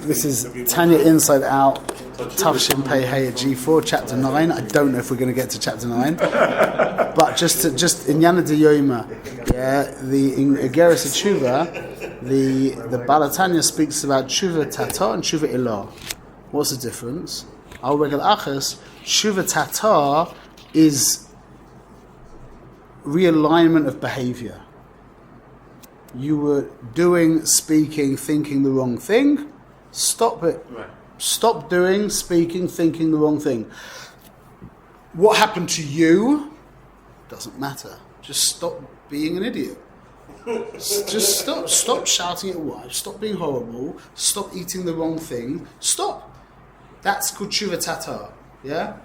This is Tanya Inside Out, Tafshin Pei Hey at G4, Chapter 9. I don't know if we're going to get to Chapter 9. But just in Yana de Yoima, in Igeris Tshuva, the Balatanya speaks about Tshuva Tata and Tshuva Ilah. What's the difference? Al Regel Achas, Tshuva Tata is realignment of behavior. You were doing, speaking, thinking the wrong thing. Stop it. Right. Stop doing, speaking, thinking the wrong thing. What happened to you doesn't matter. Just stop being an idiot. Just stop shouting at your wife. Stop being horrible. Stop eating the wrong thing. Stop. That's called tshuva tata. Yeah?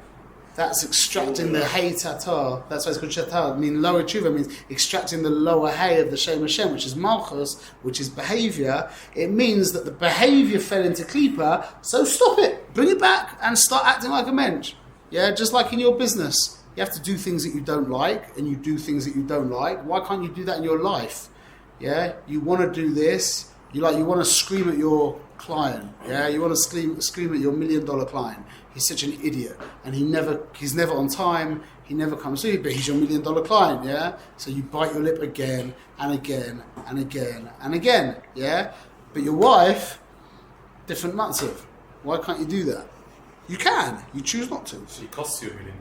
That's extracting the hay tata. That's why it's called tata. I mean, lower tshuva means extracting the lower hay of the Shem Hashem, which is malchus, which is behavior. It means that the behavior fell into klipa, so stop it, bring it back, and start acting like a mensch. Yeah, just like in your business, you have to do things that you don't like, and you do things that you don't like. Why can't you do that in your life? Yeah, you want to do this. You want to scream at your client. Yeah, you want to scream at your $1 million client. He's such an idiot, and he's never on time. He never comes to you, but he's your $1 million client. Yeah, so you bite your lip again and again and again and again. Yeah, but your wife, different matzav. Why can't you do that? You can. You choose not to. She costs you $1 million.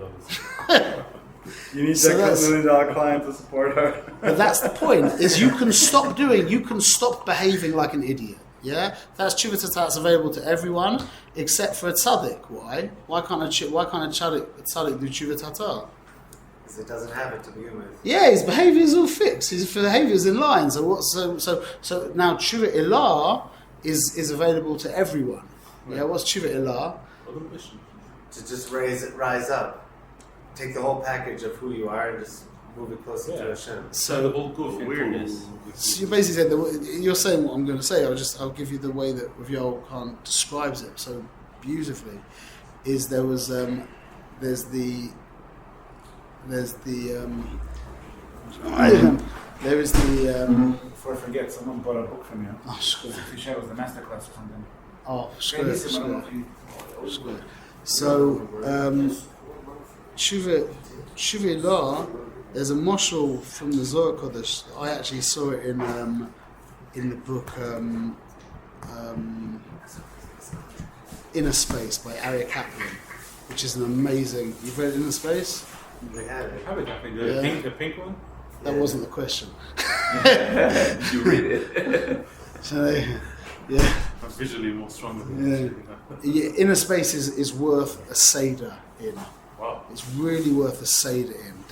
You need that $1 million client to support her. But that's the point, is you can stop behaving like an idiot. Yeah? That's tshuva tata, that's available to everyone, except for a tzaddik. Why? Why can't a tzaddik do tshuva tata? Because it doesn't have it to begin with. Yeah, his behaviour is all fixed. His behaviour is in line. So now tshuva ilah is available to everyone. Yeah, what's tshuva ilah? To just rise up. Take the whole package of who you are and just move it closer to Hashem. So the whole goof weirdness. So you basically said you're saying what I'm going to say. I'll give you the way that Rav Yoel Khan describes it so beautifully. Is there's the Before I forget, someone bought a book from you. Oh, sure. If you share it was a masterclass or something. Oh, sure. So Tshuva Ilah, there's a moshel from the Zohar Kodesh. I actually saw it in the book Inner Space by Aryeh Kaplan, which is an amazing. You've read Inner Space? We have it. I think the pink one. That wasn't the question. You read it. So, yeah. I'm visually more stronger than Inner Space is worth a seder in. Wow. It's really worth a seder in.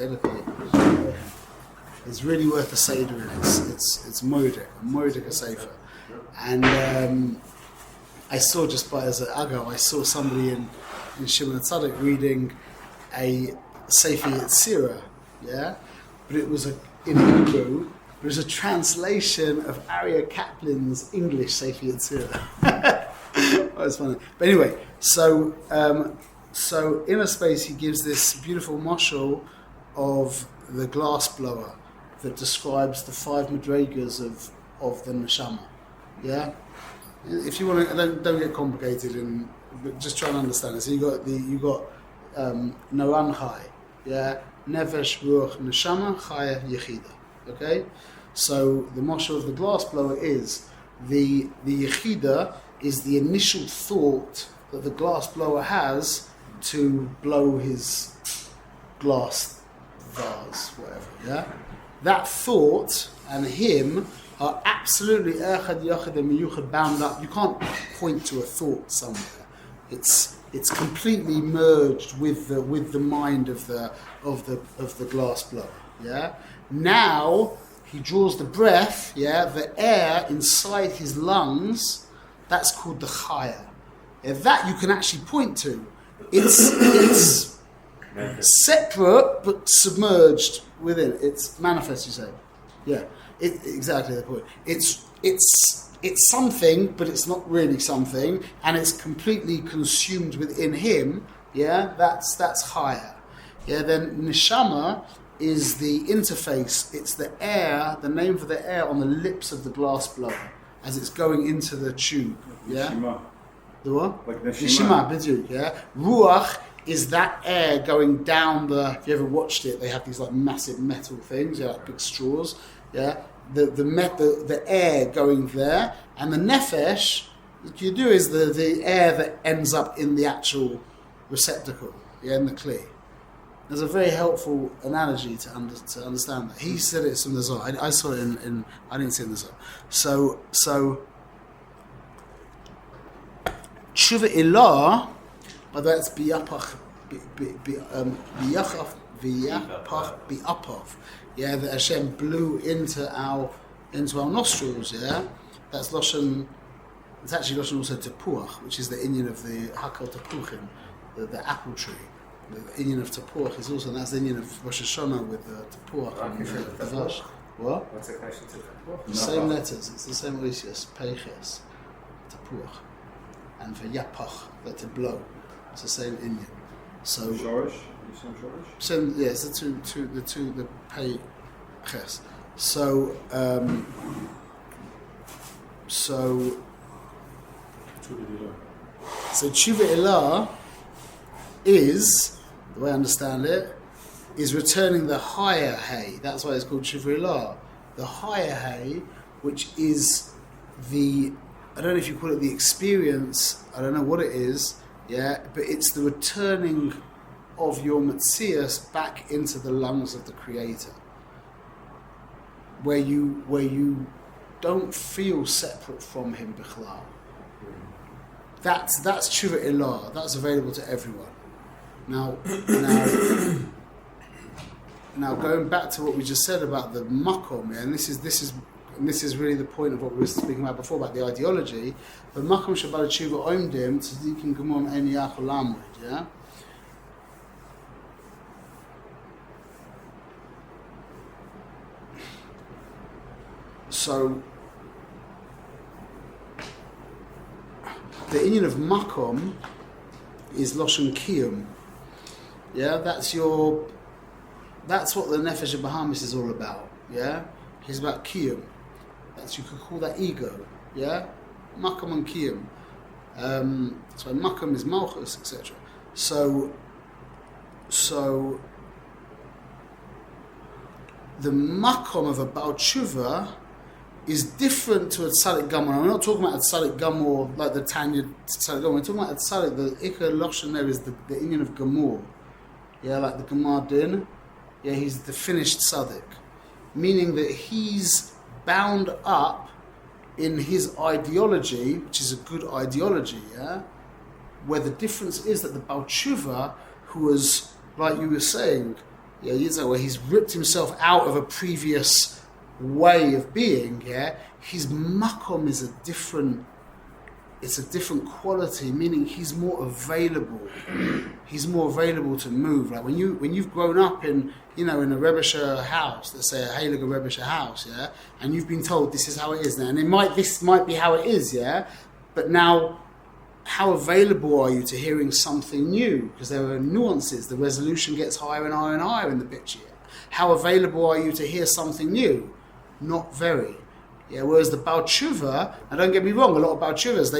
It's really worth a seder in. It's Moedek a sefer. And I saw just as an ago, I saw somebody in Shimon HaTzadik reading a Sefer Yetzirah, yeah? But it was in Hebrew. It was a translation of Aryeh Kaplan's English Sefer Yetzirah. That was funny. But anyway, so Inner Space, he gives this beautiful moshel of the glass blower that describes the 5 madrigas of the neshama. Yeah, if you want to, don't get complicated but just try and understand it. So you got Noran Chai, yeah, Nefesh Ruach Neshama Chaya Yechida. Okay, so the moshel of the glass blower is the Yechida is the initial thought that the glass blower has to blow his glass vase, whatever, yeah? That thought and him are absolutely echad, yachad, and miyuchad bound up. You can't point to a thought somewhere. It's completely merged with the mind of the glass blower, yeah? Now he draws the breath, yeah, the air inside his lungs. That's called the chaya. Yeah, that you can actually point to. It's separate but submerged within. It's manifest, you say. Yeah, exactly the point. It's something, but it's not really something, and it's completely consumed within him. Yeah, that's higher. Yeah, then neshama is the interface. It's the air, the name for the air on the lips of the glass blower. as it's going into the tube. Yeah. Neshima. The what? Like neshima. Biduk, yeah. Ruach is that air going down the. If you ever watched it, they have these like massive metal things, like big straws. Yeah. The air going there, and the nefesh, what you do is the air that ends up in the actual receptacle, yeah, in the kli. There's a very helpful analogy to understand that. He said it from the Zohar. I saw it in I didn't see it in the Zohar. So Tshuva Ilah, but that's biyapach, biyapach, biyapach. Yeah, that Hashem blew into our nostrils. Yeah, that's loshen. It's actually loshen also tepuach, which is the Indian of the hakal tepuchim, the apple tree. The Indian of tepuach is also, and that's the Indian of Rosh Hashanah with the tepuach and the vash. What? What's the connection to tepuach? The same letters. It's the same oisius, peiches, tepuach, and for yapach, that to blow. It's the same Indian. So Shorish? You same Shorish? same, yes, the two, peiches. So Tshuva Ilah is, the way I understand it, is returning the higher hay. That's why it's called Tshuva Ilah. The higher hay, which is the, I don't know if you call it the experience, I don't know what it is, yeah, but it's the returning of your Metzias back into the lungs of the Creator. Where you don't feel separate from Him, Bichlal. That's Tshuva Ilah. That's available to everyone. Now, going back to what we just said about the makom, yeah, and this is really the point of what we were speaking about before about the ideology. The makom shabbat tshuva oimdim tzadikim gemom en yachol lamud, yeah. So the Indian of makom is loshen kiyum. Yeah, that's what the Nefesh of Bahamis is all about. Yeah, he's about kiyum. That's, you could call that ego. Yeah, makom and kiyum. So makom is malchus, etc. So the makom of a Baal Tshuva is different to a Tzadik Gamor. We're not talking about a Tzadik Gamor like the Tanya Tzadik Gamor. We're talking about a Tzadik. The Ikar Loshen there is the Indian of Gamor. Yeah, like the Gemar Din. Yeah, he's the finished Tzadik. Meaning that he's bound up in his ideology, which is a good ideology, yeah? Where the difference is that the Baal Tshuva, who was, like you were saying, yeah, where he's ripped himself out of a previous way of being, yeah, his makom is a different quality, meaning he's more available to move. Like when you've grown up in a Rebbeisher house, let's say a Heilige Rebbeisher house, yeah, and you've been told this is how it is now, and this might be how it is, yeah, but now how available are you to hearing something new? Because there are nuances, the resolution gets higher and higher and higher in the picture. How available are you to hear something new? Not very. Yeah, whereas the Baal Tshuva, and don't get me wrong, a lot of Baal Tshuvas,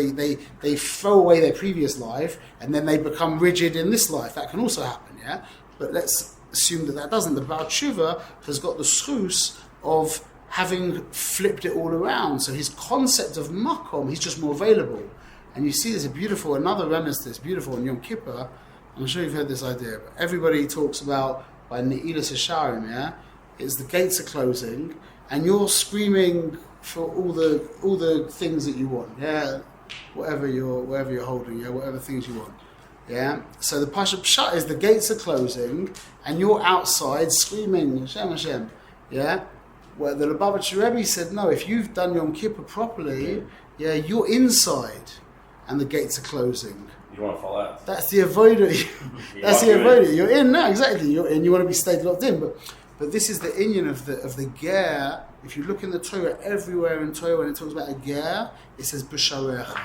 they throw away their previous life and then they become rigid in this life. That can also happen, yeah? But let's assume that doesn't. The Baal Tshuva has got the schus of having flipped it all around. So his concept of makom, he's just more available. And you see there's another remnant to this, beautiful in Yom Kippur. I'm sure you've heard this idea, but everybody talks about by Ne'ilas Hasharim, yeah? It's the gates are closing and you're screaming for all the things that you want, yeah, whatever you're holding, yeah, whatever things you want, yeah. So the Pasha Pshat is the gates are closing and you're outside screaming Hashem Hashem, yeah. Well, the Lubavitcher Rebbe said no. If you've done Yom Kippur properly, yeah, you're inside and the gates are closing. You want to fall out. That's the avoider. That's the avoider. You're in now, exactly. You're in. You want to be stayed locked in, but this is the Indian of the ger. If you look in the Torah, everywhere in Torah, when it talks about a ger, it says b'sharecha.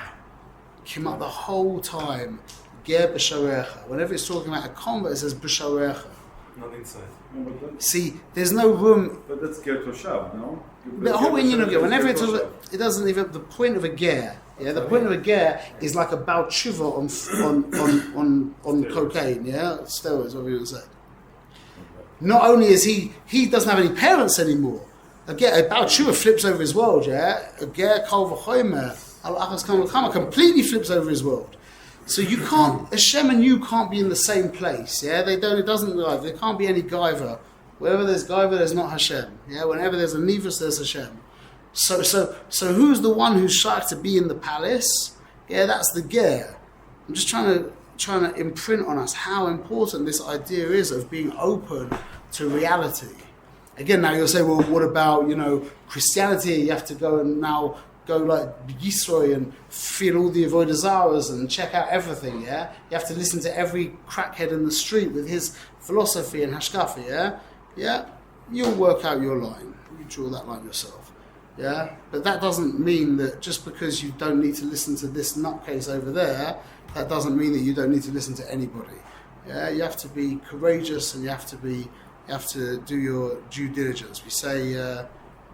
Came up the whole time, ger b'sharecha. Whenever it's talking about a convert, it says b'sharecha. Not inside. No, but See, there's no room. But that's geared to shove, no? The whole Indian of whenever it's it doesn't even the point of a ger. Yeah, the point of a ger is like a Baal Tshuva on cocaine. Yeah, steroids, whatever you want to say. Not only is he doesn't have any parents anymore. A Baal Tshuva flips over his world. Yeah, a ger kol v'chomer al achas kama completely flips over his world. So you can't, Hashem and you can't be in the same place. Yeah, they don't. It doesn't like there can't be any Gaiva. Wherever there's Gaiva, there's not Hashem. Yeah, whenever there's a Nivus, there's Hashem. So who's the one who's shaykh to be in the palace? Yeah, that's the ger. I'm just trying to imprint on us how important this idea is of being open to reality. Again, now you'll say, well, what about Christianity? You have to go like Yisroi and feel all the Avodah Zaras and check out everything, yeah? You have to listen to every crackhead in the street with his philosophy and hashkafa, yeah? Yeah? You'll work out your line. You draw that line yourself, yeah? But that doesn't mean that just because you don't need to listen to this nutcase over there, that doesn't mean that you don't need to listen to anybody, yeah? You have to be courageous and you have to do your due diligence. We say,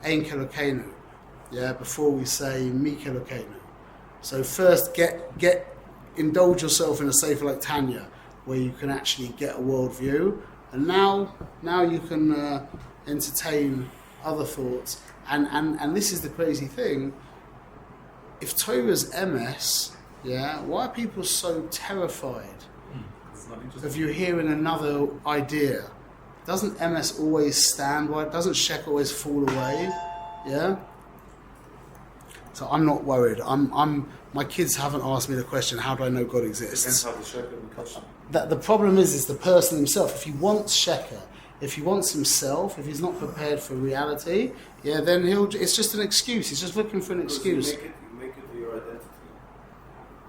Ein Kelokenu. Yeah, before we say Mi Kelokenu. So first indulge yourself in a sefer like Tanya, where you can actually get a worldview, and now you can entertain other thoughts. And this is the crazy thing. If Torah's MS, yeah, why are people so terrified of you hearing another idea? Doesn't MS always stand? Why doesn't Shek always fall away? Yeah. So I'm not worried. My kids haven't asked me the question, how do I know God exists? Depends how the sheker will catch them. That the problem is the person himself. If he wants sheker, if he wants himself, if he's not prepared for reality, yeah, then it's just an excuse. He's just looking for an excuse. You make it your identity.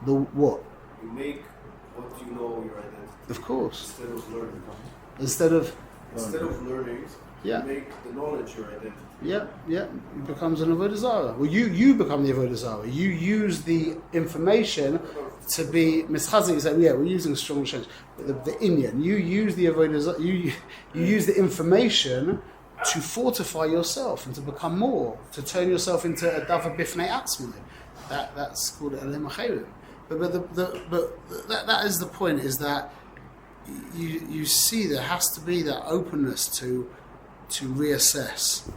The what? You make what you know your identity. Of course. Instead of Instead of learning, yeah. you make the knowledge your identity. Yeah, it becomes an Avodah Zarah. Well, you become the Avodah Zarah. You use the information to be mischazik. So yeah, we're using strong change. But the Indian, you use the Avodah Zarah. You use the information to fortify yourself and to become more, to turn yourself into a davar bifnei atzmai. That's called elim acherim. But that is the point. Is that you see there has to be that openness to reassess.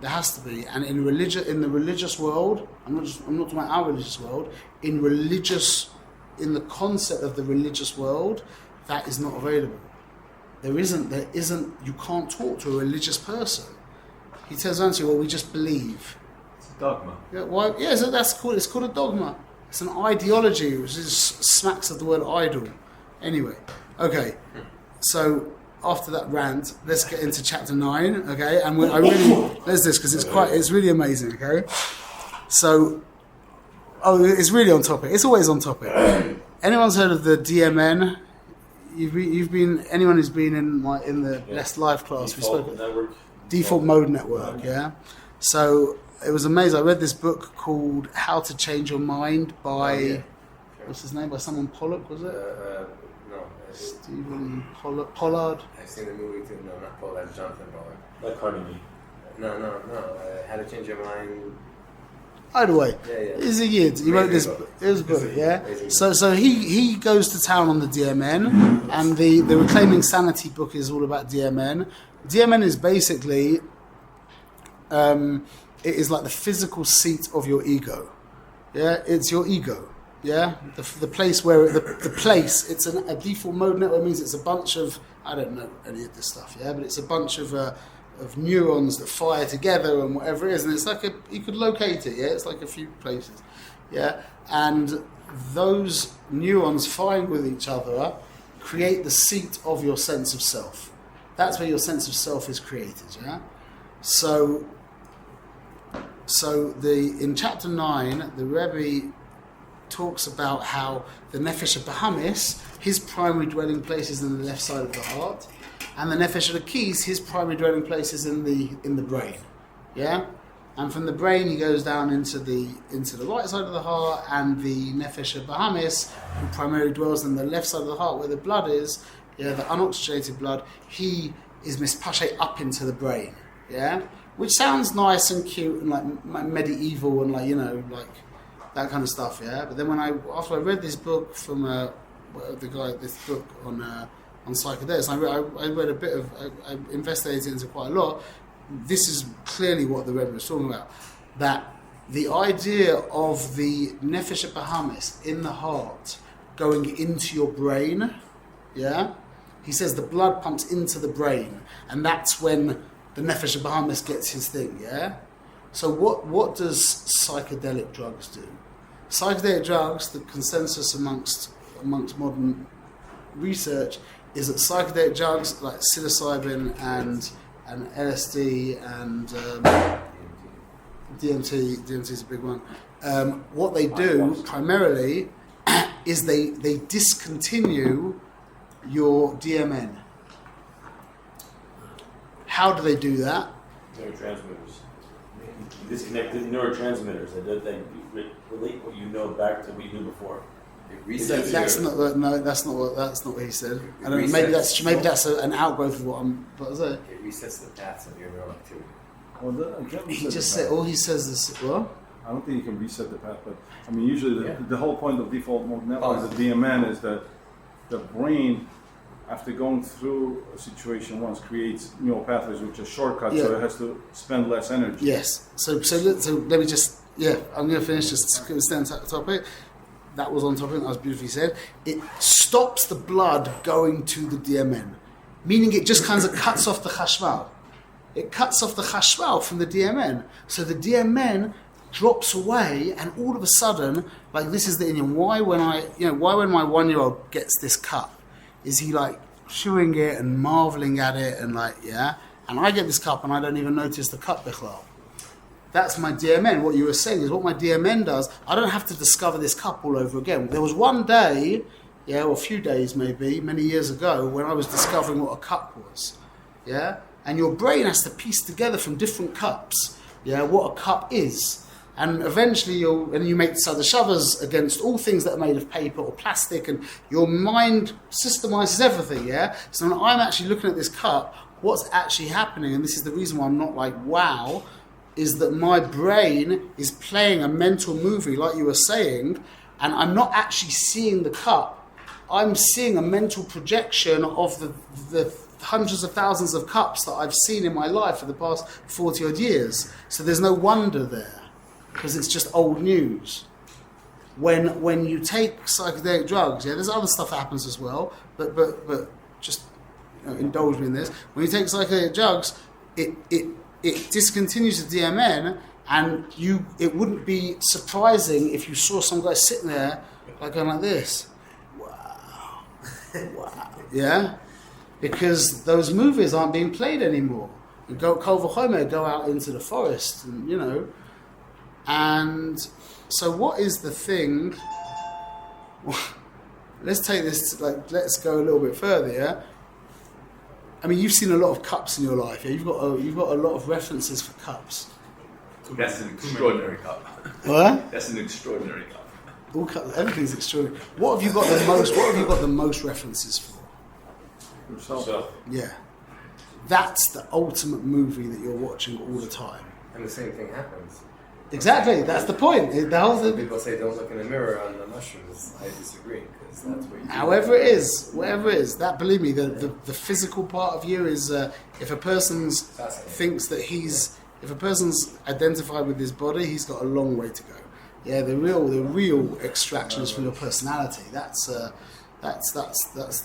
There has to be, and in the religious world, I'm not talking about our religious world. In the concept of the religious world, that is not available. There isn't. You can't talk to a religious person. He tells you, well, we just believe. It's a dogma. Yeah, why? Yeah, so that's called. It's called a dogma. It's an ideology, which smacks of the word idol. Anyway, okay, so. After that rant, let's get into chapter 9, okay? And there's this because it's really amazing, okay? So, it's really on topic. It's always on topic. Anyone's heard of the DMN? Anyone who's been in the Blessed Life class? Default Mode Network, yeah. So it was amazing. I read this book called How to Change Your Mind by what's his name? By someone Pollock, was it? Stephen Pollard. I've seen the movie too. No, not Pollard. Jonathan Pollard. Like Carnegie. No. How to Change Your Mind. Either way, he's a yid. He wrote this. It was a book, yeah. So he goes to town on the DMN, and the Reclaiming Sanity book is all about DMN. DMN is basically, it is like the physical seat of your ego. Yeah, it's your ego. Yeah, the place where the place. It's a default mode network. Means it's a bunch of, I don't know any of this stuff. Yeah, but it's a bunch of neurons that fire together and whatever it is, and it's like you could locate it. Yeah, it's like a few places. Yeah, and those neurons firing with each other create the seat of your sense of self. That's where your sense of self is created. Yeah, so in chapter 9, the Rebbe talks about how the Nefesh of Bahamis, his primary dwelling place is in the left side of the heart, and the Nefesh of the Keys, his primary dwelling place is in the brain. Yeah? And from the brain he goes down into the right side of the heart, and the Nefesh of Bahamis, who primarily dwells in the left side of the heart where the blood is, the unoxygenated blood, he is mispashe up into the brain, which sounds nice and cute and like medieval and like like that kind of stuff, But then after I read this book from the guy, this book on psychedelics, I read a bit of, I investigated into quite a lot. This is clearly what the Rebbe was talking about, that the idea of the nefesh bahamis in the heart going into your brain, he says the blood pumps into the brain, and that's when the nefesh bahamis gets his thing, So what does psychedelic drugs do? Psychedelic drugs, the consensus amongst modern research is that psychedelic drugs like psilocybin and LSD and DMT is a big one. What they do primarily is they discontinue your DMN. How do they do that? Neurotransmitters. You disconnect the neurotransmitters that they relate what you know back to what you knew before. That's not what he said. I don't know. Maybe that's an outgrowth of what I'm. What was it? It resets the paths of your neural activity. Well, you can't He reset just the said path. all he says is well. I don't think you can reset the path, but I mean, usually the whole point of default mode network, Oh. the DMN, is that the brain, after going through a situation once, creates neural pathways which are shortcuts, so it has to spend less energy. Yes. So let me just I'm going to finish just to stay on topic. That was on topic. That was beautifully said. It stops the blood going to the DMN, meaning it just kind of cuts off the chashmal. It cuts off the chashmal from the DMN, so the DMN drops away, and all of a sudden, like this is the Indian. Why when my 1-year-old gets this cup, is he like chewing it and marveling at it and and I get this cup and I don't even notice the cup bichlal. That's my DMN. What you were saying is what my DMN does. I don't have to discover this cup all over again. There was one day, or a few days maybe, many years ago, when I was discovering what a cup was. And your brain has to piece together from different cups, what a cup is. And eventually you make shavas against all things that are made of paper or plastic, and your mind systemizes everything, So when I'm actually looking at this cup, what's actually happening, and this is the reason why I'm not like, wow, is that my brain is playing a mental movie, like you were saying, and I'm not actually seeing the cup. I'm seeing a mental projection of the hundreds of thousands of cups that I've seen in my life for the past 40 odd years. So there's no wonder there, because it's just old news. When you take psychedelic drugs, there's other stuff that happens as well, but just indulge me in this. When you take psychedelic drugs, it discontinues the DMN, and it wouldn't be surprising if you saw some guy sitting there going like this. Wow. Because those movies aren't being played anymore. You go Kol v'chomer, go out into the forest, and and so what is the thing? Let's take this let's go a little bit further, I mean, you've seen a lot of cups in your life. You've got a lot of references for cups. That's an extraordinary cup. What? That's an extraordinary cup. All cups, everything's extraordinary. What have you got the most references for? Yourself. Yeah, that's the ultimate movie that you're watching all the time. And the same thing happens. Exactly, that's the point. The whole thing. People say don't look in the mirror on the mushrooms. I disagree, because that's what you do. However it is, whatever it is, that, believe me, the physical part of you is if a person's thinks that if a person's identified with his body, he's got a long way to go. Yeah, the real extraction is from your personality. That's the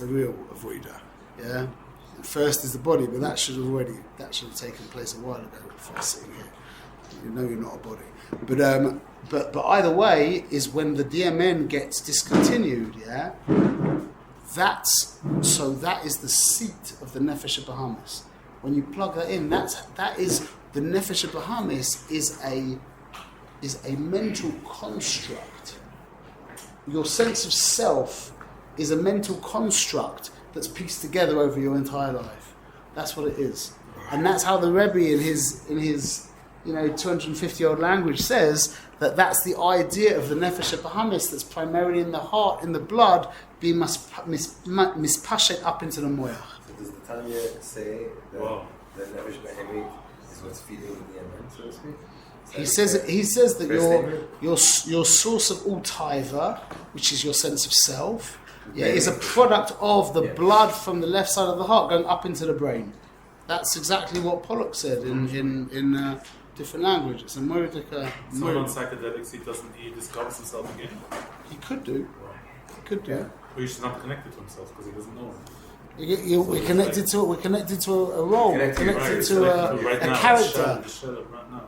real avoider. Yeah, first is the body, but that should have taken place a while ago before sitting here. You know you're not a body. But either way is when the DMN gets discontinued, yeah? That is the seat of the Nefesh Bahamis. When you plug that in, that is the Nefesh Bahamis is a mental construct. Your sense of self is a mental construct that's pieced together over your entire life. That's what it is. And that's how the Rebbe in his 250-year-old language says that that's the idea of the nefesh bahamis that's primarily in the heart, in the blood, being mispashet up into the moyach. So does the Tanya say that the Nefesh Behemit is what's feeding the Amen, so to speak? He says that your source of all taiva, which is your sense of self, is a product of the blood from the left side of the heart going up into the brain. That's exactly what Pollock said in different language. It's a Moedika. Someone on psychedelics, he discovers himself again. He could do. But he's not connected to himself because he doesn't know him. We're connected to a role. We're connected to Right a now, character. the shell of right now,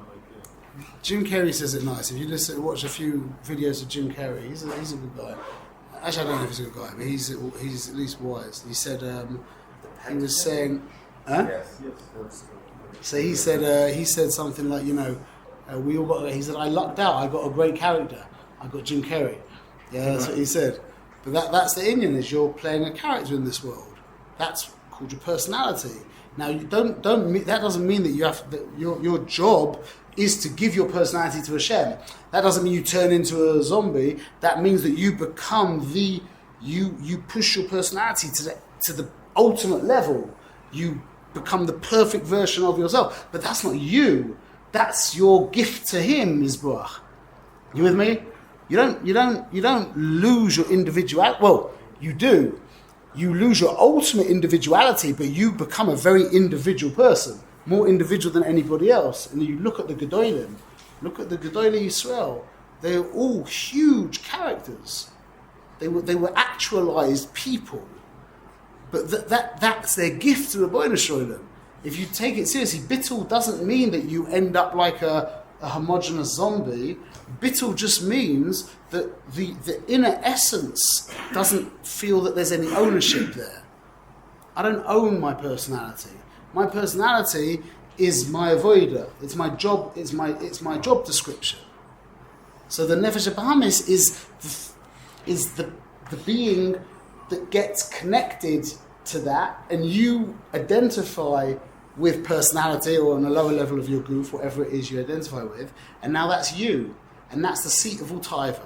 Jim Carrey says it nice. If you watch a few videos of Jim Carrey, he's a good guy. Actually, I don't know if he's a good guy, but he's at least wise. He said he was saying, Yes. So he said something like, we all got. He said, I lucked out. I got a great character. I got Jim Carrey. Yeah, that's what he said. But that's the Indian, is you're playing a character in this world. That's called your personality. Now you don't that doesn't mean that you have that your job is to give your personality to Hashem. That doesn't mean you turn into a zombie. That means that you become you push your personality to the ultimate level. You become the perfect version of yourself. But that's not you. That's your gift to Him, Yisborach. You with me? You don't lose your individuality. Well, you do. You lose your ultimate individuality, but you become a very individual person, more individual than anybody else. And you look at the Gedolim, look at the Gedolei Yisrael. They're all huge characters. They were actualized people. But that's their gift to the Ribono Shel Olam. If you take it seriously, bittul doesn't mean that you end up like a homogeneous zombie. Bittul just means that the inner essence doesn't feel that there's any ownership there. I don't own my personality. My personality is my avodah. It's my job. It's my job description. So the nefesh bahamis is the being that gets connected to that, and you identify with personality, or on a lower level of your goof, whatever it is you identify with, and now that's you, and that's the seat of all taiva.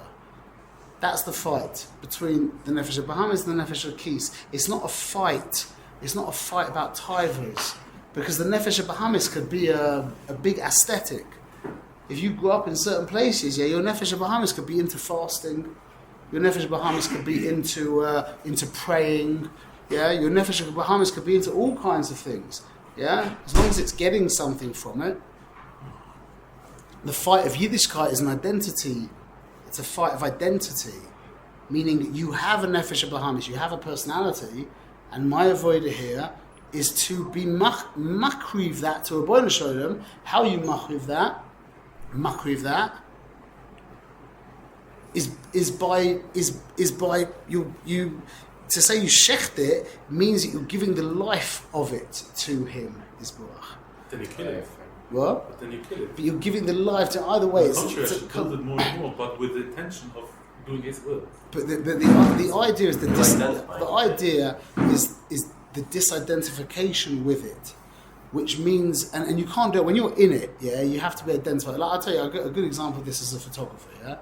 That's the fight between the nefesh bahamis and the nefesh kis. It's not a fight. It's not a fight about taivas, because the nefesh bahamis could be a big aesthetic. If you grew up in certain places, your nefesh bahamis could be into fasting. Your nefesh bahamis could be into praying. Yeah, your nefesh bahamis could be into all kinds of things. Yeah, as long as it's getting something from it. The fight of Yiddishkeit is an identity. It's a fight of identity, meaning that you have a nefesh bahamis, you have a personality, and my avodah here is to be makriv that to a Ribono Shel Olam. How you makriv that? Makriv that is by you to say you shecht it means that you're giving the life of it to Him, Yisborach. Then you kill it. What? But then you kill it. But you're giving the life to either way. I build it more and more, but with the intention of doing His will. But the idea is the idea is the disidentification with it, which means and you can't do it when you're in it. Yeah, you have to be identified. Like I'll tell you, a good example of this is a photographer. Yeah.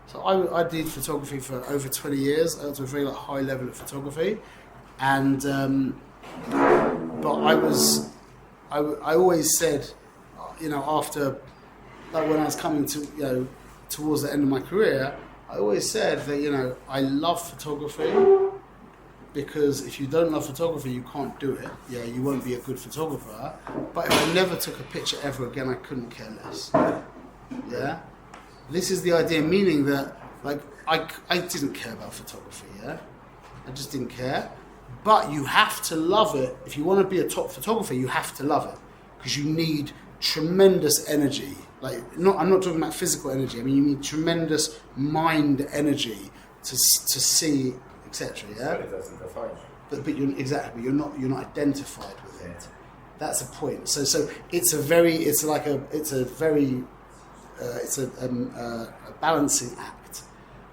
So I did photography for over 20 years. I got to a very high level of photography, and but I always said, after when I was coming to towards the end of my career, I always said that I love photography, because if you don't love photography, you can't do it. Yeah, you won't be a good photographer. But if I never took a picture ever again, I couldn't care less. Yeah. This is the idea, meaning that, I didn't care about photography, yeah? I just didn't care. But you have to love it. If you want to be a top photographer, you have to love it. Because you need tremendous energy. I'm not talking about physical energy. I mean, you need tremendous mind energy to see, etc. Yeah? But it doesn't define you. But you're not identified with it. That's the point. So it's a very balancing act,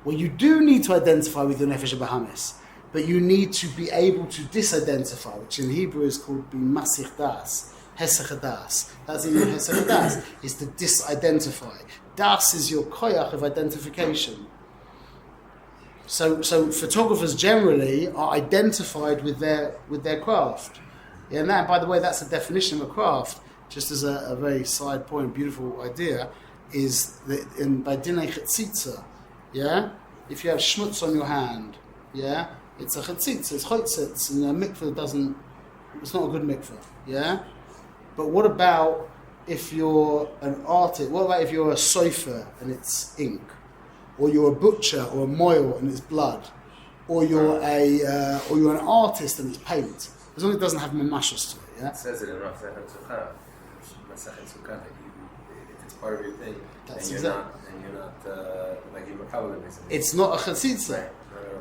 where you do need to identify with your nefesh bahamis, but you need to be able to disidentify, which in Hebrew is called masich das, Hesach das. That's the inyan of Hesach das, is to disidentify. Das is your koyach of identification. So photographers generally are identified with their craft. Yeah, and that, by the way, that's the definition of a craft. Just as a very side point, beautiful idea, is that by dinei chetzitza, yeah, if you have schmutz on your hand, yeah, it's a chetzitza, it's chotzitz, and a mikveh doesn't. It's not a good mikveh, yeah. But what about if you're an artist? What about if you're a sofer and it's ink? Or you're a butcher or a moil and it's blood, or you're an artist and it's paint. As long as it doesn't have mamashos to it, yeah. It says it in Masechet Sukkah, that if it's part of your thing, That's and you're not like you're makabel basically. It's not a chatzitza.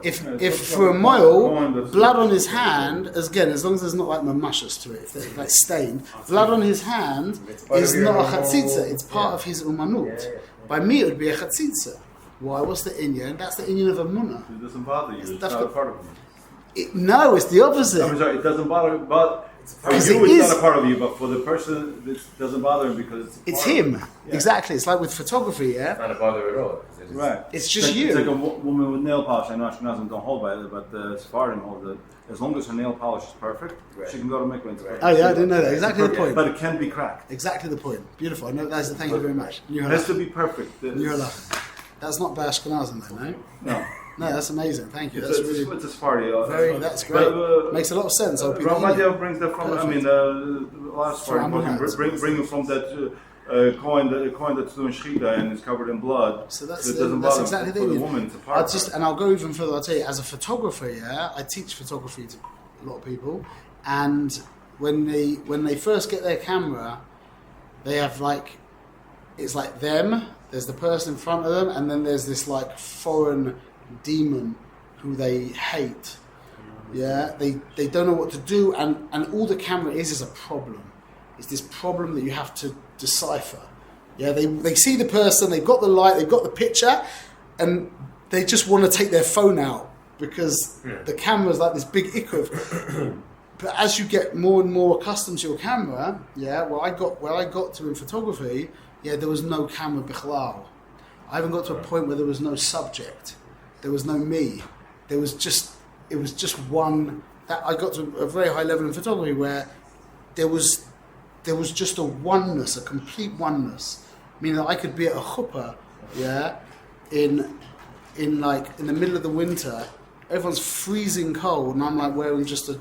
If it's for a like moil, one that's- blood on his hand, as long as there's not like mamashos to it, if it's like stained, blood on his hand It's part is of your not a normal- chatzitza. It's part yeah. of his umanut. Yeah. By me, it would be a chatzitza. Why? What's the inyan? That's the inyan of a munah. It doesn't bother you. It's That's not a what- part of you. No, it's the I'm opposite. sorry, it doesn't bother. But for Because you, it it's is- not a part of you. But for the person, it doesn't bother him because it's. It's part of him. him. Yeah. Exactly. It's like with photography, It's yeah? not a bother at all. 'Cause it is- Right. It's just like, you. It's like a woman with nail polish. I know Ashkenazim don't hold by it, but Sephardim hold it. As long as her nail polish is perfect, Right. she can go to mikveh. And it's Right. Oh yeah, I didn't know that. Exactly the point. But it can be cracked. Exactly the point. Beautiful. No, thank you very much. It has to be perfect. New That's not by Ashkenazim though, no? No. No, that's amazing. Thank you. It's That's a, really it's a Sephardi. that's great. Makes a lot of sense. I'll be Ramadia brings that from. I mean, a lot of From Sephardim Amunat. bring it from that coin that's doing shechita and is covered in blood. So that's it doesn't that's bother exactly the for the thing. woman. It's a part. I'll go even further. I'll tell you, as a photographer, yeah, I teach photography to a lot of people, and when they first get their camera, they have like, it's like them. There's the person in front of them, and then there's this like foreign demon who they hate. Yeah, they don't know what to do, and all the camera is a problem. It's this problem that you have to decipher. Yeah, they see the person, they've got the light, they've got the picture, and they just want to take their phone out because the camera's like this big ikuv. But as you get more and more accustomed to your camera, yeah, where I got to in photography, yeah, there was no camera bichlal. I even got to a point where there was no subject, there was no me, it was just one. That I got to a very high level in photography where there was just a oneness, a complete oneness. Meaning that I could be at a chuppah, yeah, in the middle of the winter, everyone's freezing cold, and I'm like wearing just a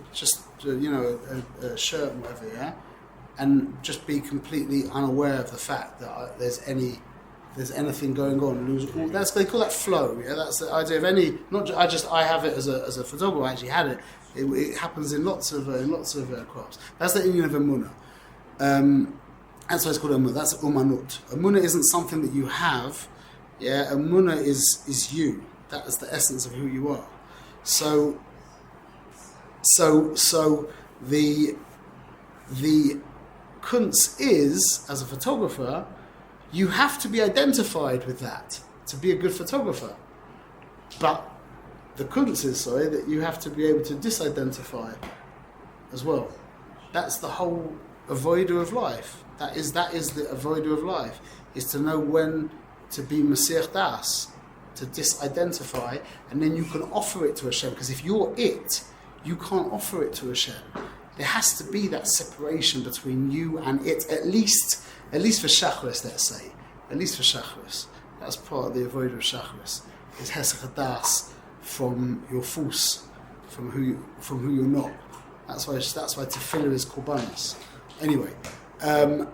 shirt and whatever, yeah, and just be completely unaware of the fact that there's anything going on. They call that flow. Yeah, that's the idea of any. Not I have it as a photographer. I actually had it. It happens in lots of crafts. That's the inyan of emunah. That's why it's called emunah. That's umanut. Emunah isn't something that you have. Yeah, emunah is you. That is the essence of who you are. So the kunz is, as a photographer, you have to be identified with that to be a good photographer. But the kunz is, that you have to be able to disidentify as well. That's the whole avoider of life. That is the avoider of life, is to know when to be Masir Das, to disidentify, and then you can offer it to Hashem. Because if you're it, you can't offer it to Hashem. There has to be that separation between you and it, at least for Shachris, let's say. At least for Shachris. That's part of the avoider of Shachris. Is Hesach Das from your fus, from who you're not. That's why tefillah is korbanos. Anyway, That's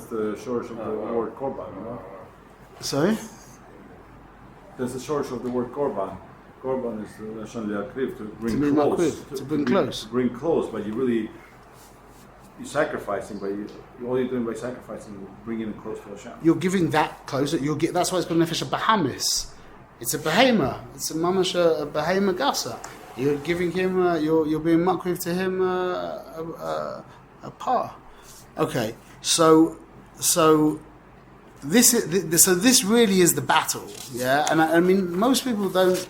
the shortage of the word korban. No? sorry. That's the shortage of the word korban. Korban is lashon le'akriv, to bring bring close. makriv, to bring close. To bring close, but you're sacrificing. All you're doing by sacrificing is bringing it close to Hashem. You're giving that closer. That's why it's called nefesh bahamis. It's a behema. It's a mamash a behema gasa. You're giving him. You're being makriv to him a par. Okay, so this really is the battle, yeah. And I mean, most people don't.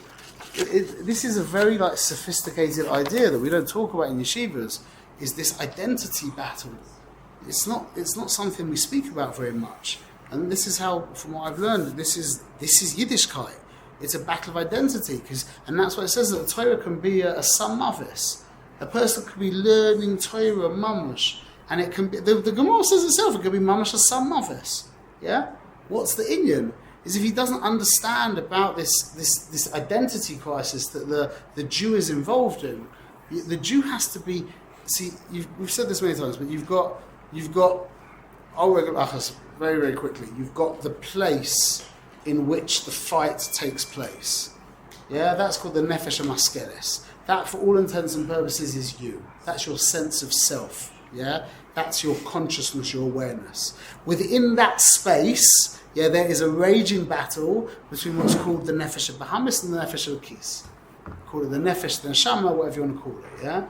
This is a very sophisticated idea that we don't talk about in yeshivas. is this identity battle. It's not something we speak about very much. And this is how, from what I've learned, this is Yiddishkeit. It's a battle of identity, and that's why it says that the Torah can be a sammavis. A person could be learning Torah mamash, and it can be the Gemara says itself. It can be mamash a sammavis. Yeah, what's the inyan? Is if he doesn't understand about this identity crisis that the Jew is involved in. The Jew has to be. See, we've said this many times, but you've got. Very, very quickly. You've got the place in which the fight takes place. Yeah, that's called the nefesh hamaskeres. That, for all intents and purposes, is you. That's your sense of self. Yeah, that's your consciousness, your awareness. Within that space, yeah, there is a raging battle between what's called the nefesh habahamis and the nefesh hakis. Call it the nefesh, the neshama, whatever you want to call it. Yeah.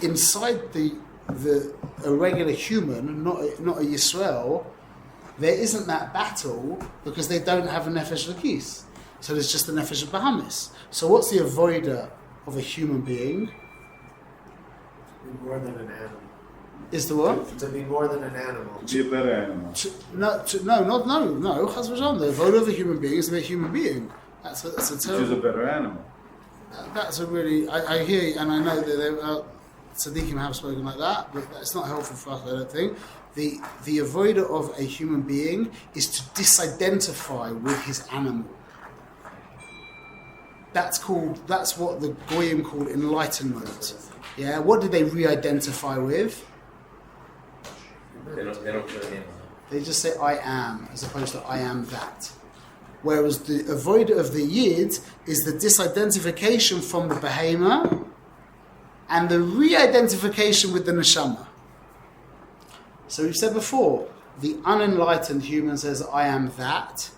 Inside a regular human, not a Yisrael, there isn't that battle because they don't have a nefesh lakis. So there's just the nefesh of Bahamis. So what's the avoider of a human being? Be more than an animal. Is the what? To be more than an animal. To be a better animal. No. Chas v'shalom. The avoider of a human being is to be a human being. That's a terrible. Which is a better animal. That's a really. I hear you, and I know that tzaddikim have spoken like that, but that's not helpful for us, I don't think. The avoider of a human being is to disidentify with his animal. That's what the Goyim call enlightenment. Yeah, what did they re-identify with? They don't put a name on it. They just say I am, as opposed to I am that. Whereas the avoider of the Yid is the disidentification from the Behema and the re-identification with the Neshama. So we've said before, the unenlightened human says, I am that.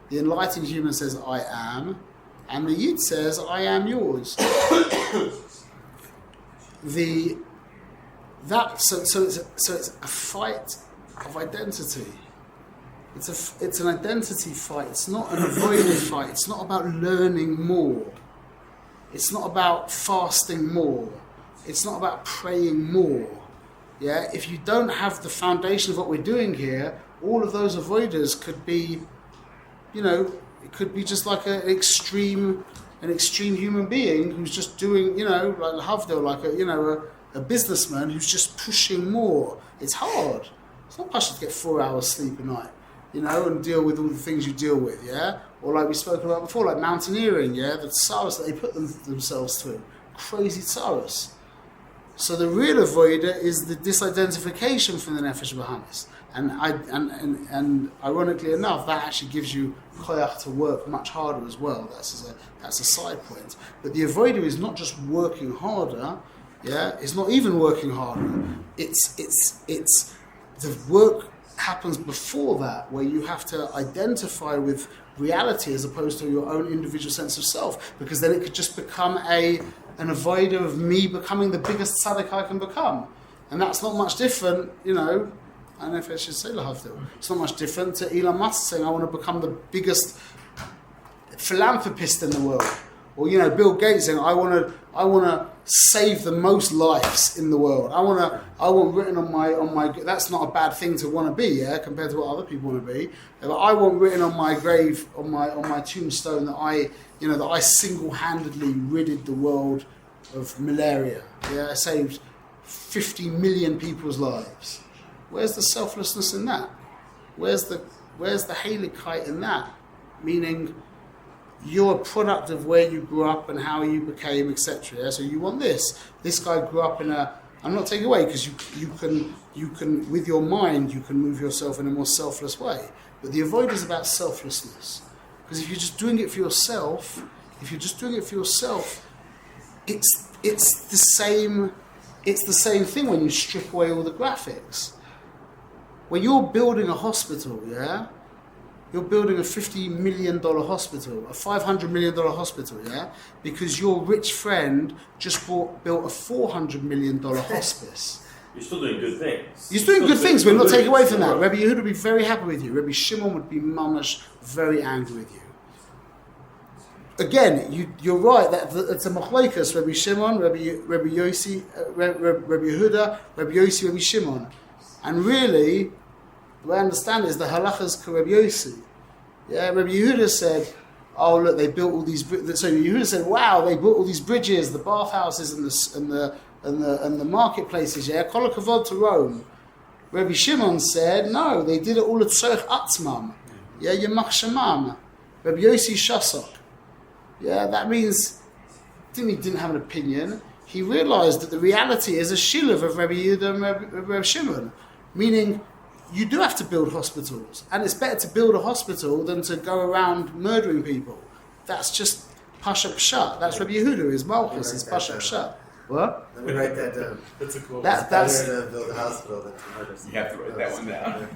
The enlightened human says, I am. And the Yid says, I am yours. So it's a fight of identity. It's an identity fight. It's not an avoidance fight. It's not about learning more. It's not about fasting more. It's not about praying more. Yeah, if you don't have the foundation of what we're doing here, all of those avoiders could be, it could be just like an extreme human being who's just doing, like Havdil, like a businessman who's just pushing more. It's hard. It's not possible to get 4 hours sleep a night, and deal with all the things you deal with, yeah? Or like we spoke about before, like mountaineering, yeah? The tsaros that they put themselves through. Crazy tsaros. So the real avoider is the disidentification from the Nefesh Bahamis. And ironically enough, that actually gives you koyach to work much harder as well. That's a side point. But the avoider is not just working harder, yeah? It's not even working harder. It's the work happens before that, where you have to identify with reality as opposed to your own individual sense of self, because then it could just become an avoider of me becoming the biggest tzaddik I can become. And that's not much different, I don't know if I should say lahavdil. It's not much different to Elon Musk saying, I want to become the biggest philanthropist in the world. Or, Bill Gates saying, I want to save the most lives in the world. I want written on my that's not a bad thing to want to be, yeah, compared to what other people want to be. But I want written on my grave, on my tombstone, that I single-handedly ridded the world of malaria. Yeah, I saved 50 million people's lives. Where's the selflessness in that? Where's the heiligkeit in that? Meaning, you're a product of where you grew up and how you became, etc. Yeah? So you want this. This guy grew up in I'm not taking away, because you can with your mind you can move yourself in a more selfless way. But the avoid is about selflessness. Because if you're just doing it for yourself, it's the same thing when you strip away all the graphics. When you're building a hospital, yeah? You're building a $50 million hospital, a $500 million hospital, yeah? Because your rich friend just built a $400 million hospice. You're still doing good things. You're doing good things, we're not taking away from that. Rabbi Yehuda would be very happy with you. Rabbi Shimon would be mamash very angry with you. again, you're right that it's a machlokes, Rabbi Shimon, Rabbi Yossi, Rabbi Yehuda, Rabbi Yossi, Rabbi Shimon. And really, the way I understand it is the halachas ka Rabbi Yossi. Yeah, Rabbi Yehuda said, oh look, they built all these. So Yehuda said, wow, they built all these bridges, the bathhouses, and the marketplaces. Yeah, kol hakavod to Rome. Rabbi Shimon said, no, they did it all at tzorech atzmam. Yeah, yemach shemam. Rabbi Yossi shasok. Yeah, that means he didn't have an opinion. He realized that the reality is a shiluv of Rabbi Yehuda and Rabbi Shimon, meaning you do have to build hospitals, and it's better to build a hospital than to go around murdering people. That's just pasha pshat. That's Rabbi Yehuda, is malchus, is pasha pshat. What? Let me write that down. That's a quote. It's better to build a hospital than to murder someone. You have to write that one down.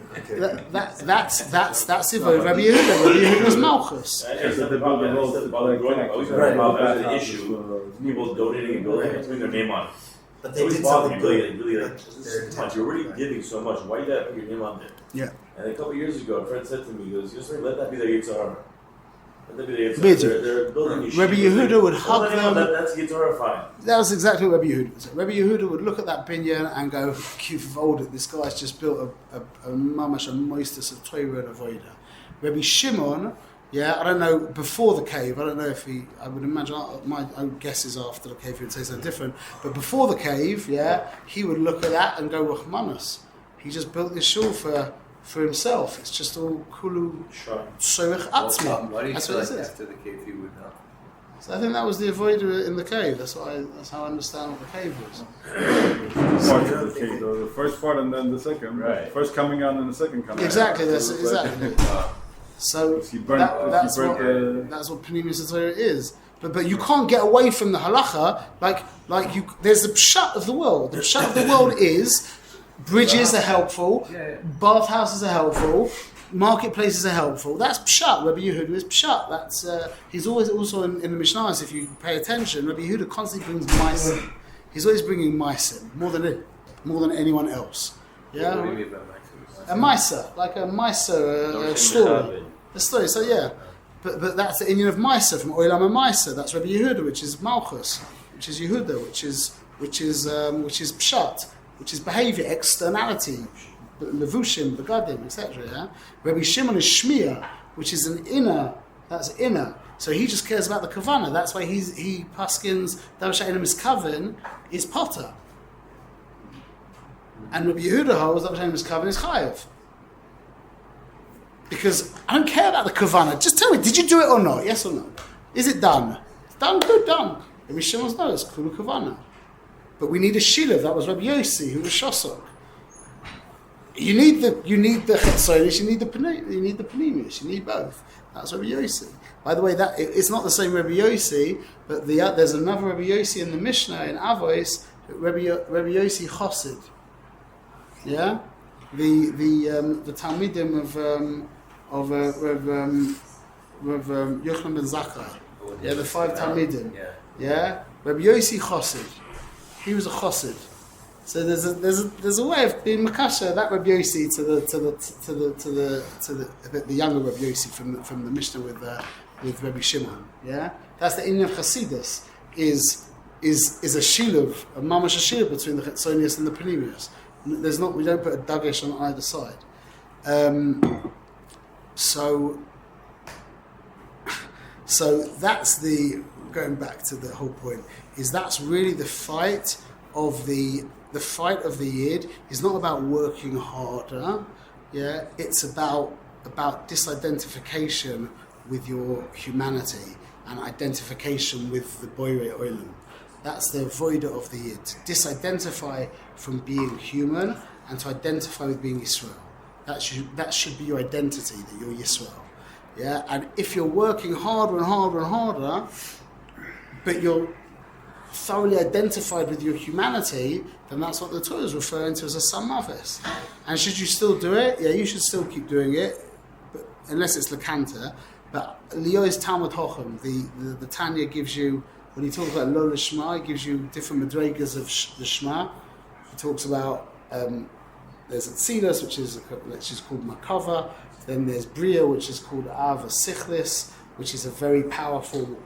That's it. Rabbi Yehuda. Rabbi Yehuda is malchus. It's not about growing up. Always about there's an issue. People donating and building and putting their name on it. But they did something good. Really, Like, their too much. You're already giving so much. Why you gotta put your name on there? Yeah. And a couple of years ago, a friend said to me, he goes, just let that be their Yitzhar. Let that be their Bid. Yitzhar. They're building yeshivas. Rabbi Yehuda would hug them. That's Yitzhar, fine. That was exactly what Rabbi Yehuda would say. Rabbi Yehuda would look at that binyan and go, you've old it. This guy's just built a mamash, a moistus of Torah and Avodah. Rabbi Shimon, yeah, I don't know, before the cave, I don't know if I would imagine, my own guesses after the cave he would say something different, but before the cave, yeah, he would look at that and go, Rachmanus. He just built this shul for himself. It's just all kulu tzorech atzma. Why do you That's feel what like it is. after the cave you would know? So I think that was the avoider in the cave. That's how I understand what the cave was. Parts of the cave, though. The first part and then the second. Right. First coming out and the second coming Exactly. out. That's So it's like- exactly. So If you burn- that's if you burn what that's what Pneumius Torah is. But you can't get away from the halacha. Like you. There's the pshat of the world. The pshat of the world is bridges are helpful, bathhouses are helpful, marketplaces are helpful. That's pshat. Rabbi Yehuda is pshat. That's he's always also in the Mishnahs. If you pay attention, Rabbi Yehuda constantly brings meisim. He's always bringing meisim more than anyone else. Yeah. What do you mean by Maximus? A Misa, like a Misa, a story. A story, so yeah. But that's the Indian of Misa, from Oilam and Misa. That's Rabbi Yehuda, which is Malchus, which is Yehuda, which is Pshat, which is behavior, externality, Levushim, Begadim, etc. Yeah? Rabbi Shimon is Shmiya, which is an inner, that's inner. So he just cares about the Kavanah. That's why he paskins, Davasha'inim is Kavan, is Potter. And Rabbi Yehuda holds that Hashem is Kavan is Chayev. Because I don't care about the Kavanah. Just tell me, did you do it or not? Yes or no? Is it done? It's done, good, done. Rabbi Shimon's no, it's Kulu Kavanah. But we need a Shilav, that was Rabbi Yossi, who was Shosok. You need the Chetzonis, you need the Panemius, you need both. That's Rabbi Yossi. By the way, it's not the same Rabbi Yossi, but there's another Rabbi Yossi in the Mishnah, in Avos, Rabbi Yossi Chosid. Yeah, the Talmidim of Yochanan ben Zakkai. Yeah, the 5 Talmidim. Yeah, Rabbi Yossi Chosid. He was a Chosid. So there's a way of being makasha that Rabbi Yossi to the younger Rabbi Yossi from the Mishnah with Rabbi Shimon. Yeah, that's the Indian of Chasidus is a shiluv, a mamash shiluv between the Chetzonius and the Panemius. We don't put a dagesh on either side. So that's going back to the whole point, is that's really the fight of the Yid is not about working harder, yeah, it's about disidentification with your humanity and identification with the Boirei Olam. That's the voida of the Yid, to disidentify from being human and to identify with being Yisrael. That should be your identity, that you're Yisrael. Yeah? And if you're working harder and harder and harder, but you're thoroughly identified with your humanity, then that's what the Torah is referring to as a samavis. And should you still do it? Yeah, you should still keep doing it, but unless it's Lakanta. But Leo is Talmud Hochem. The Tanya gives you, when he talks about Lo Lishma, he gives you different madregas of the Shema. He talks about there's Atzilus, which is called Makava. Then there's Bria, which is called Ava Sichlis. which is a very powerful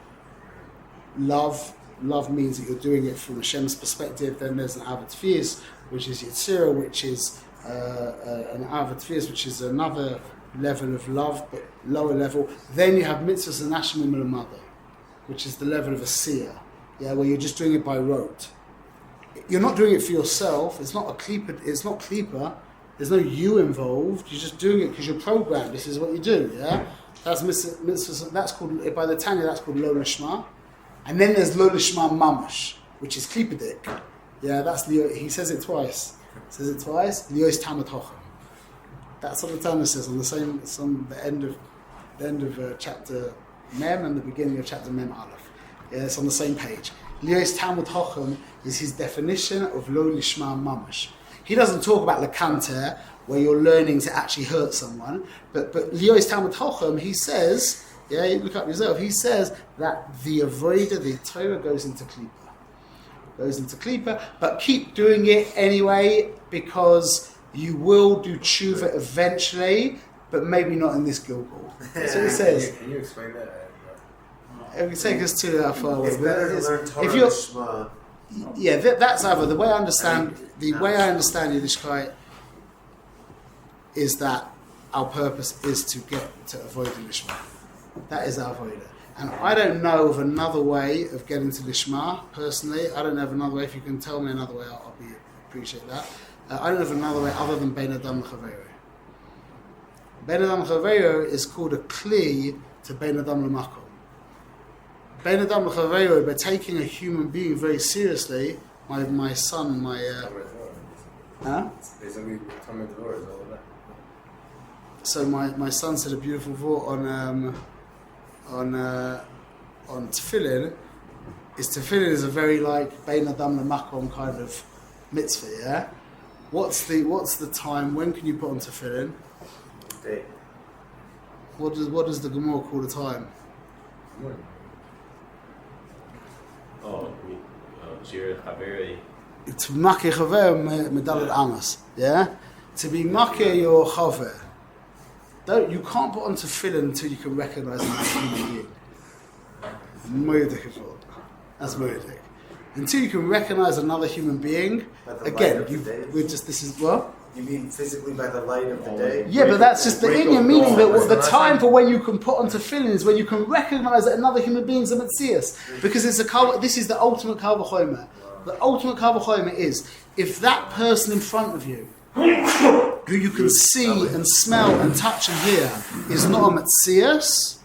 love. Love means that you're doing it from Hashem's perspective. Then there's an Ahavat Tfias, which is Yitzira, which is an Ahavat Tfias, which is another level of love, but lower level. Then you have Mitzvahs and Nashim Milamada, which is the level of a seer, where you're just doing it by rote. You're not doing it for yourself. It's not a klipa. It's not klipa. There's no you involved. You're just doing it because you're programmed. This is what you do. Yeah, that's mitzvah. That's called by the Tanya. That's called lo lishma. And then there's lo lishma mamash, which is klipadik. Yeah, that's he says it twice. Liyos tamad hochem. That's what the Tanya says on the same. It's on the end of chapter Mem and the beginning of chapter Mem Aleph. Yeah, it's on the same page. Liyos tamad hochem is his definition of lo lishma mamash. He doesn't talk about lekanter, where you're learning to actually hurt someone, but Liyos tamad hochem, he says, you look up yourself, he says that the avodah, the Torah goes into klipa, but keep doing it anyway, because you will do tshuva eventually, but maybe not in this Gilgal. That's what he says. Can you explain that? It would take us to how far It's away. better to learn Torah if you're, Lishma. yeah, that's other. The way I understand Yiddishkeit is that our purpose is to get to avoid the Lishma. That is our avodah. And I don't know of another way of getting to Lishma, personally. I don't know of another way. If you can tell me another way, I'll appreciate that. I don't know of another way other than Bein Adam L'Chaveiro. Bein Adam L'Chaveiro is called a kli to Bein Adam L'Makom. Bein Adam L'Chaveiro, by taking a human being very seriously, my son, So my son said a beautiful thought on tefillin. Tefillin is a very like Bein Adam L'Makom kind of mitzvah, yeah? What's the time? When can you put on tefillin? Day. What does the Gemara call the time? Shir Chaveri. To makeh chaver medalad amos, yeah? To be makeh your chaver. You can't put on tefillin until you can recognise another human being. Moedik is what. That's moedik. Until you can recognise another human being, again, this is what? You mean physically by the light of the day? Yeah, but that's just the Indian meaning that the time for when you can put on tefillin is when you can recognise that another human being is a metzias. Because this is the ultimate kal v'chomer. The ultimate kal v'chomer is if that person in front of you, who you can see and smell and touch and hear, is not a metzias,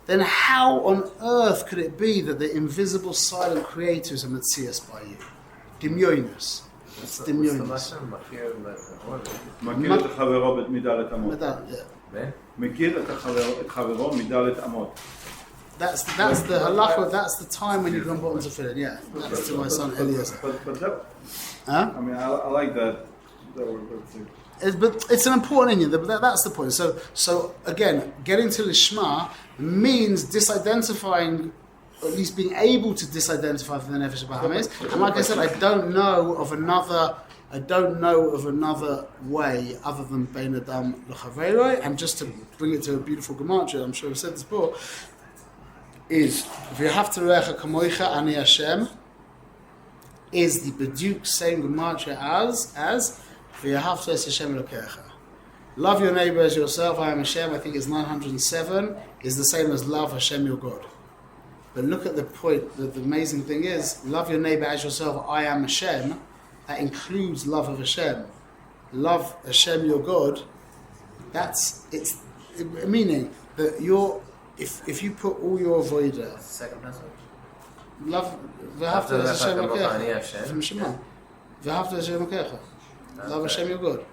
then how on earth could it be that the invisible silent creator is a metzias by you? Dimyoinus. It's dimyoinus. מכיר את חברו במידה לטמות. Yeah. מכיר את חברו מידה לטמות. That's the halacha. That's the time when you can put on tefillin. Yeah, that's to my son Eliezer. But that, Huh? I mean, I like that word. But it's an important Indian. That's the point. So again, getting to Lishma means disidentifying, or at least being able to disidentify from the Nefesh Bahamis. And like I said, I don't know of another way other than Bein Adam L'Chaveiro. And just to bring it to a beautiful gematria, I'm sure I've said this before, is V'yahavta Re'echa Kamoicha Ani Hashem is the B'diuk same gematria as V'yahavta Es Hashem Elokecha. Love your neighbor as yourself, I am Hashem, I think it's 907, is the same as love Hashem your God. But look at the point, the amazing thing is, love your neighbor as yourself, I am Hashem, that includes love of Hashem. Love Hashem your God, meaning that if you put all your avodah, Second passage. love V'ahavta es Hashem Elokecha, from Shema, V'ahavta es Hashem Elokecha, love Hashem your God.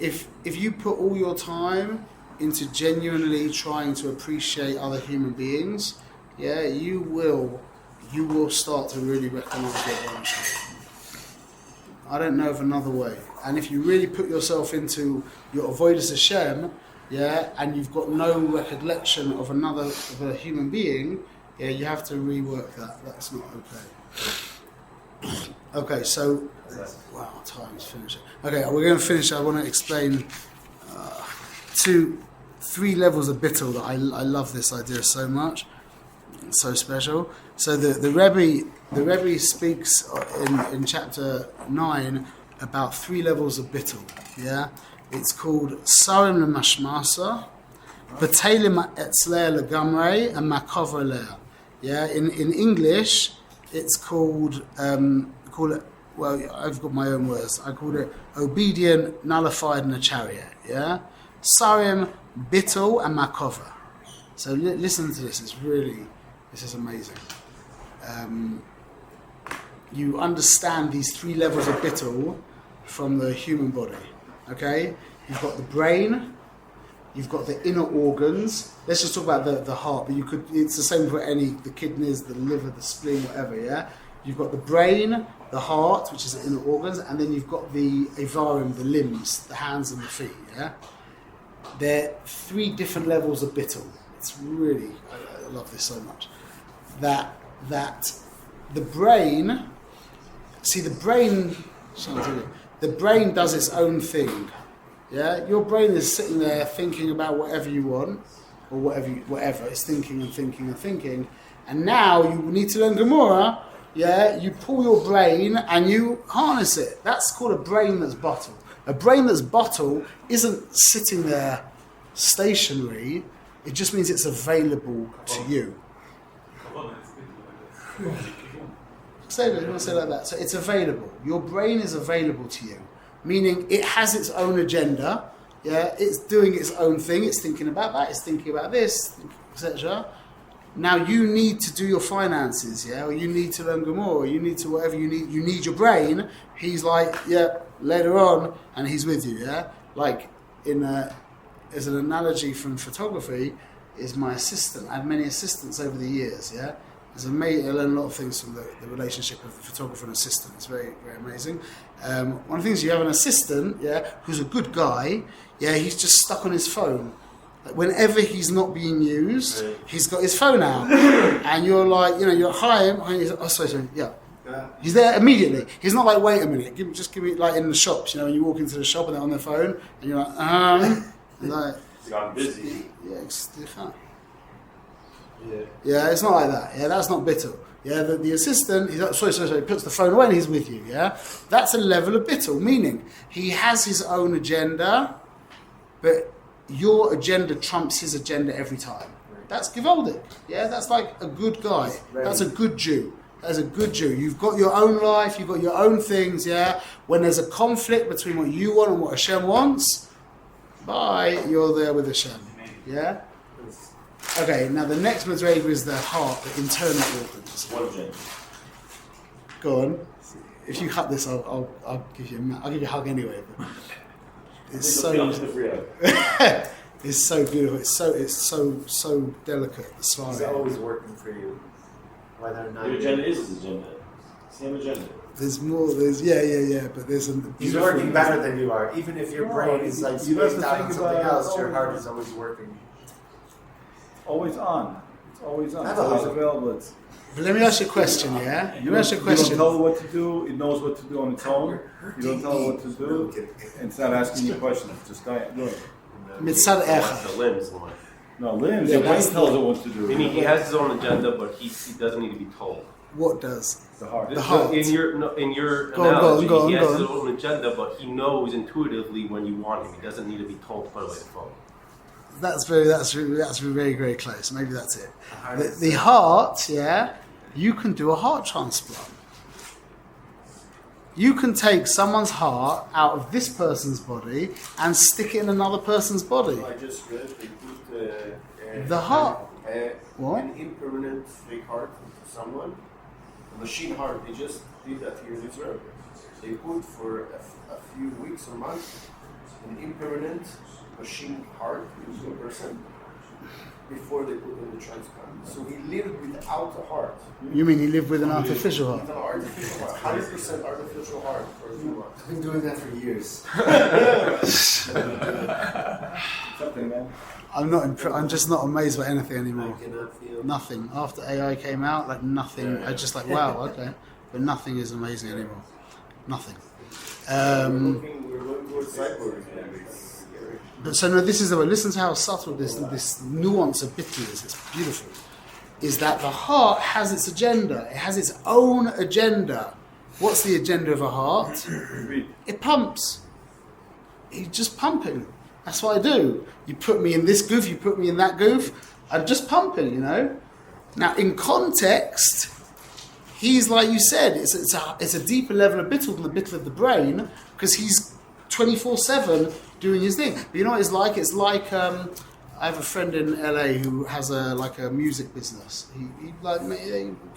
If you put all your time into genuinely trying to appreciate other human beings, yeah, you will start to really recognize your own Hashem. I don't know of another way. And if you really put yourself into your avodas Hashem, yeah, and you've got no recollection of a human being, yeah, you have to rework that. That's not okay. Okay, so wow, time's finishing. Okay, we're going to finish. I want to explain two 3 levels of bittul that I love this idea so much. It's so special. So the Rebbe speaks in chapter 9 about 3 levels of bittul. Yeah, it's called sarim lemashmasa, batelim etzleh legamrei, and makavra leh. Yeah, in English, it's called well, I've got my own words. I called it obedient, nullified, and a chariot. Yeah, sarim, bittul, and makavra. So listen to this. This is amazing. You understand these 3 levels of bittul from the human body. Okay, you've got the brain, you've got the inner organs. Let's just talk about the heart, but it's the same for the kidneys, the liver, the spleen, whatever. Yeah, you've got the brain, the heart, which is the inner organs, and then you've got the avarim, the limbs, the hands and the feet. Yeah, they're 3 different levels of bittul. It's really, I love this so much. That the brain, the brain does its own thing. Yeah, your brain is sitting there thinking about whatever you want, or whatever. It's thinking and thinking and thinking. And now you need to learn Gemara. Yeah, you pull your brain and you harness it. That's called a brain that's bottle. A brain that's bottle isn't sitting there stationary. It just means it's available to you. Say it, you want to say it like that. So it's available. Your brain is available to you, meaning it has its own agenda. Yeah, it's doing its own thing. It's thinking about that. It's thinking about this, etc. Now you need to do your finances. Yeah, or you need to learn Gemara. Or you need to whatever you need. You need your brain. He's like, yeah, later on, and he's with you. Yeah, like as an analogy from photography, is my assistant. I had many assistants over the years. Yeah. I learned a lot of things from the relationship of the photographer and assistant. It's very, very amazing. One of the things, you have an assistant, yeah, who's a good guy, yeah, he's just stuck on his phone. Like whenever he's not being used, he's got his phone out. And you're like, you're hi, sorry, yeah. He's there immediately. He's not like, wait a minute, just give me, like in the shops, when you walk into the shop and they're on their phone, and you're like, I'm busy. Yeah, yeah, it's not like that. Yeah, that's not bittul. Yeah, the assistant, he's like, sorry, puts the phone away and he's with you. Yeah, that's a level of bittul, meaning he has his own agenda, but your agenda trumps his agenda every time. That's gewaldic. Yeah, that's like a good guy. That's a good Jew. That's a good Jew. You've got your own life. You've got your own things. Yeah, when there's a conflict between what you want and what Hashem wants, you're there with Hashem. Yeah. Okay, now the next madrega is the heart, the internal organs. Go on. If you cut this, I'll give you a hug anyway. But it's so it's so beautiful. It's so delicate. The smile. It's always working for you, whether or not your agenda is his agenda. Same agenda. There's more. Yeah. But he's working better than you are. Even if your brain is like spaced out on something else, your heart is always working. Always on. It's always on. It's always available. But let me ask you a question, yeah? You don't tell it what to do. It knows what to do on its own. You don't tell it what to do. And it's not asking you questions. It's just do it. Mitzad echad. The limbs. No, limbs. The brain tells it what to do. Meaning he has his own agenda, but he doesn't need to be told. What does? The heart. The heart. In your analogy, he has his own agenda, but he knows intuitively when you want him. He doesn't need to be told to put away the phone. That's very, very close. Maybe that's it. The heart, yeah, you can do a heart transplant. You can take someone's heart out of this person's body and stick it in another person's body. I just read they put The heart. What? an impermanent fake heart into someone, a machine heart. They just did that here in Israel. They put for a few weeks or months an impermanent machine heart into a person before they put in the transplant. So he lived without a heart. You mean he lived with an artificial With heart? an artificial heart, 100% artificial heart for a few months. I've been doing that for years. Something, man. I'm just not amazed by anything anymore. I cannot feel. Nothing. After AI came out, like nothing. I just like, wow, okay. But nothing is amazing anymore. Nothing. We're going towards cyborgs. It's scary. But so no, this is the way. Listen to how subtle this nuance of bittul is. It's beautiful. Is that the heart has its agenda? It has its own agenda. What's the agenda of a heart? It pumps. It's just pumping. That's what I do. You put me in this goof, you put me in that goof. I'm just pumping, you know. Now, in context, he's like you said. It's a deeper level of bittul than the bittul of the brain because he's 24/7 doing his thing. But you know what it's like? It's like I have a friend in LA who has a music business. He like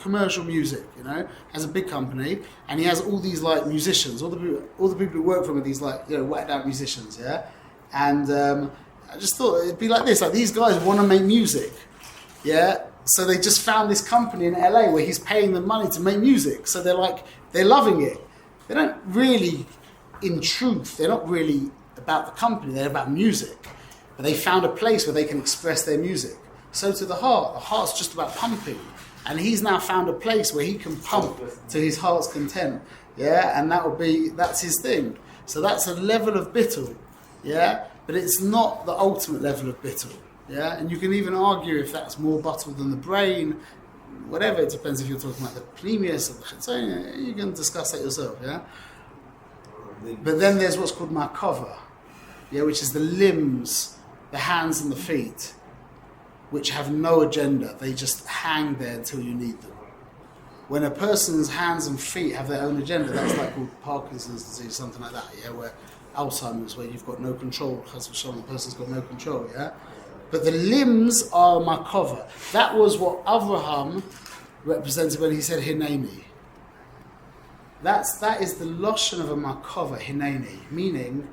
commercial music, you know, has a big company, and he has all these like musicians. All the people who work for him are these like whacked out musicians, yeah. And I just thought it'd be like this: like these guys want to make music, yeah. So they just found this company in LA where he's paying them money to make music. So they're loving it. They don't really, in truth, they're not really about the company. They're about music. But they found a place where they can express their music. So to the heart's just about pumping. And he's now found a place where he can pump to his heart's content. Yeah, and that's his thing. So that's a level of bittul. Yeah, but it's not the ultimate level of bittul. Yeah, and you can even argue if that's more bittul than the brain, whatever. It depends if you're talking about the plemius or the chitzonius. You can discuss that yourself. Yeah, but then there's what's called makava, yeah, which is the limbs, the hands and the feet, which have no agenda. They just hang there until you need them. When a person's hands and feet have their own agenda, that's like called Parkinson's disease, something like that. Yeah, where Alzheimer's, where you've got no control, the person's got no control. Yeah. But the limbs are makova. That was what Abraham represented when he said hineni. That is the loshon of a makova, hineni, meaning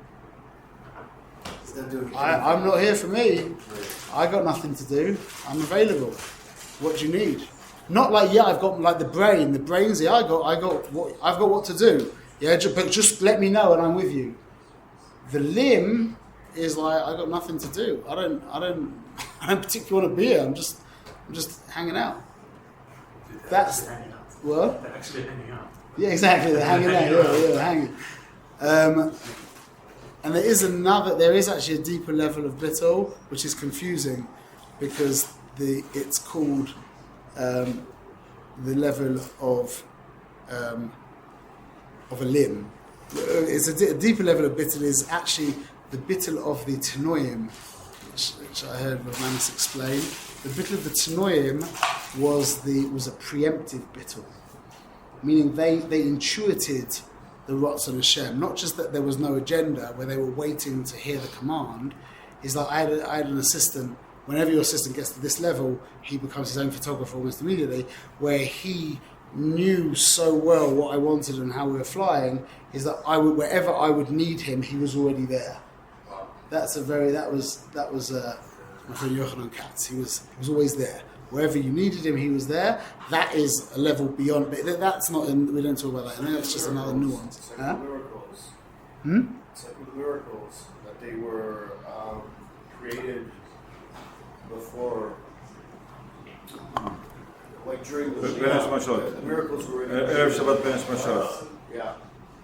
I'm not here for me. I got nothing to do. I'm available. What do you need? Not like I've got like the brain. The brain's I've got what to do. Yeah, but just let me know and I'm with you. The limb is like I got nothing to do. I don't particularly want to be here. I'm just hanging out. That's what? They're actually hanging out. Yeah, exactly. They're hanging out. Yeah, hanging. And there is actually a deeper level of bittul, which is confusing, because it's called the level of a limb. It's a deeper level of bittul is actually the bittul of the tanoim, which I heard Manis explain. The bittul of the tanoim was a preemptive bittul, meaning they intuited the Ratzon Hashem, not just that there was no agenda where they were waiting to hear the command. Is like I had an assistant. Whenever your assistant gets to this level, he becomes his own photographer almost immediately, where he knew so well what I wanted and how we were flying, is that wherever I would need him, he was already there. That was my friend Yochanan Katz. He was always there. Wherever you needed him, he was there. That is a level beyond. But that's not. We don't talk about that. I think that's just another nuance. It's like the miracles. It's like the miracles that they were created before, like during the Shia. The miracles were. Erev Shabbat Ben Shmashat. Yeah.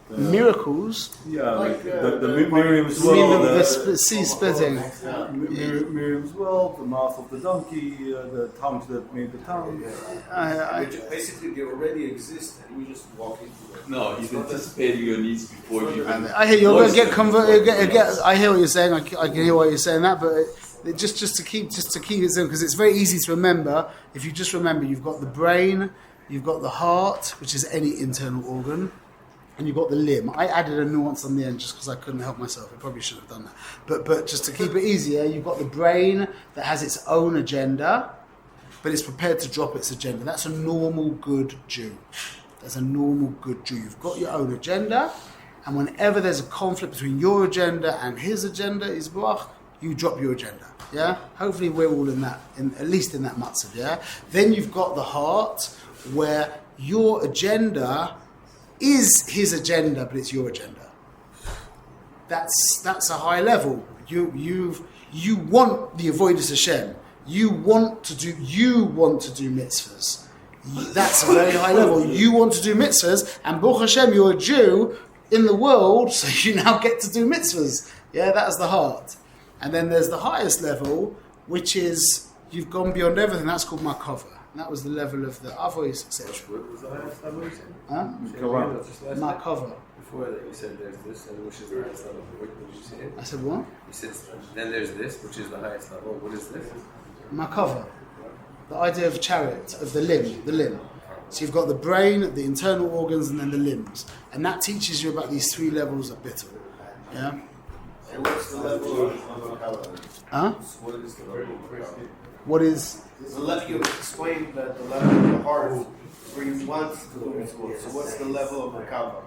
Miracles. Yeah, like the Miriam's You mean well, the sea splitting? Miriam's well, the mouth of the donkey, the tongues that made the tongue. Basically, they already exist, and we just walk into it. No, he's anticipating your needs before you. I hear you're going to get converted. I hear what you're saying. I can hear what you're saying that, but just to keep it simple, because it's very easy to remember. If you just remember, you've got the brain, you've got the heart, which is any internal organ, and you've got the limb. I added a nuance on the end just because I couldn't help myself. I probably should have done that. But just to keep it easier, you've got the brain that has its own agenda, but it's prepared to drop its agenda. That's a normal good Jew. You've got your own agenda, and whenever there's a conflict between your agenda and his agenda, Yisboach, you drop your agenda. Yeah? Hopefully we're all in that, at least in that matzav, yeah? Then you've got the heart, where your agenda is his agenda, but it's your agenda. That's a high level. You want the avoidance Hashem. You want to do mitzvahs. That's a very high level. You want to do mitzvahs, and Baruch Hashem, you're a Jew in the world, so you now get to do mitzvahs. Yeah, that's the heart. And then there's the highest level, which is you've gone beyond everything. That's called Makava. And that was the level of the Avois, etc. What was the highest level you said? Huh? Makava. Before that you said there's this, and which is the highest level. What did you say? I said what? You said then there's this, which is the highest level. What is this? Makava. The idea of chariot, of the limb. So you've got the brain, the internal organs, and then the limbs. And that teaches you about these 3 levels of bittul. Yeah? And what's the level of Makava? Huh? What is the level of Makava? What is... The level, you explained that the level of the heart where you want to do mitzvot. So what's the level of Makava?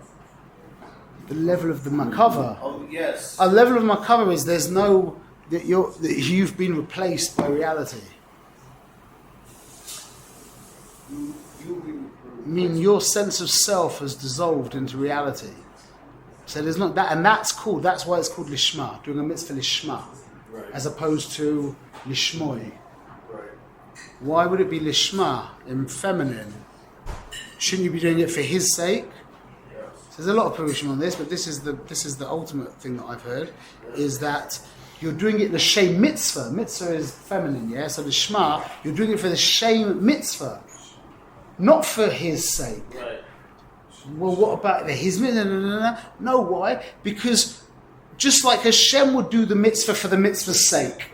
The level of the Makava? Oh, yes. A level of Makava is there's no... that you've been replaced by reality. I mean, your sense of self has dissolved into reality. So there's not that, and that's why it's called lishma, doing a mitzvah lishma, Right. as opposed to lishmoi. Right. Why would it be lishma in feminine? Shouldn't you be doing it for his sake? Yes. So there's a lot of pollution on this, but this is the ultimate thing that I've heard, is that you're doing it l'shem mitzvah. Mitzvah is feminine, yeah? So the shema, you're doing it for the shem mitzvah, not for his sake. Right. Well, what about his mitzvah? No, why? Because just like Hashem would do the mitzvah for the mitzvah's sake,